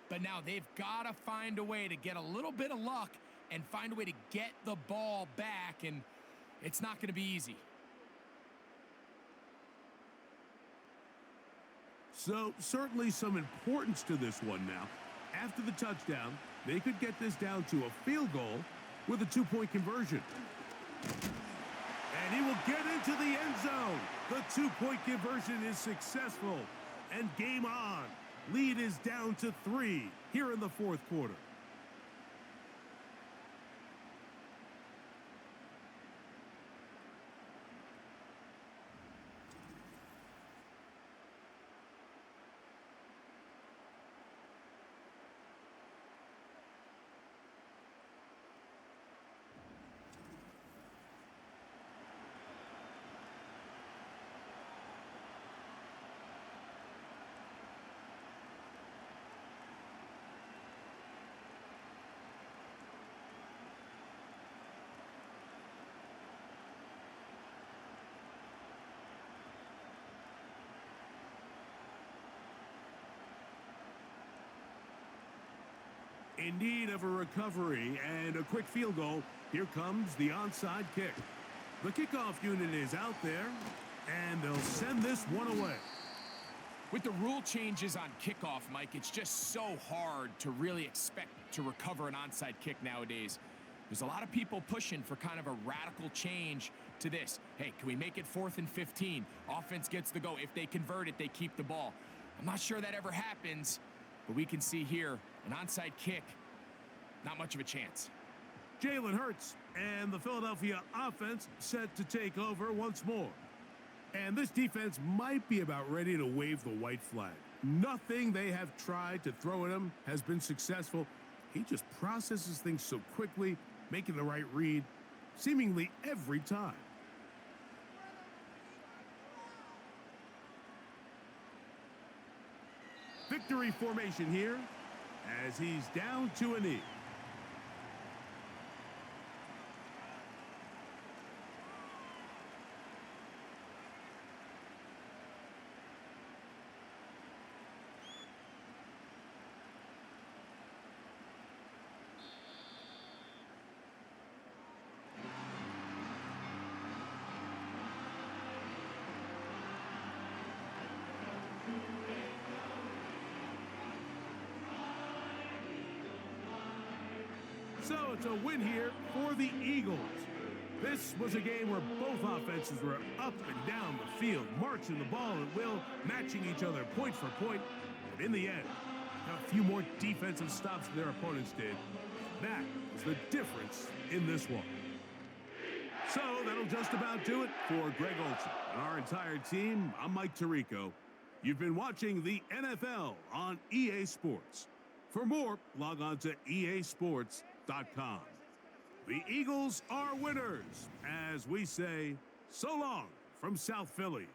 But now they've got to find a way to get a little bit of luck and find a way to get the ball back, and it's not going to be easy. So, certainly some importance to this one now. After the touchdown, they could get this down to a field goal with a 2-point conversion. And he will get into the end zone. The 2-point conversion is successful. And game on. Lead is down to 3 here in the 4th quarter. In need of a recovery and a quick field goal, here comes the onside kick. The kickoff unit is out there, and they'll send this one away. With the rule changes on kickoff, Mike, it's just so hard to really expect to recover an onside kick nowadays. There's a lot of people pushing for kind of a radical change to this. Hey, can we make it 4th and 15? Offense gets the go. If they convert it, they keep the ball. I'm not sure that ever happens, but we can see here an onside kick, not much of a chance. Jalen Hurts and the Philadelphia offense set to take over once more. And this defense might be about ready to wave the white flag. Nothing they have tried to throw at him has been successful. He just processes things so quickly, making the right read, seemingly every time. Victory formation here as he's down to a knee. So it's a win here for the Eagles. This was a game where both offenses were up and down the field, marching the ball at will, matching each other point for point. But in the end, a few more defensive stops than their opponents did. That was the difference in this one. So that'll just about do it for Greg Olson and our entire team. I'm Mike Tirico. You've been watching the NFL on EA Sports. For more, log on to easports.com. The Eagles are winners, as we say, so long from South Philly.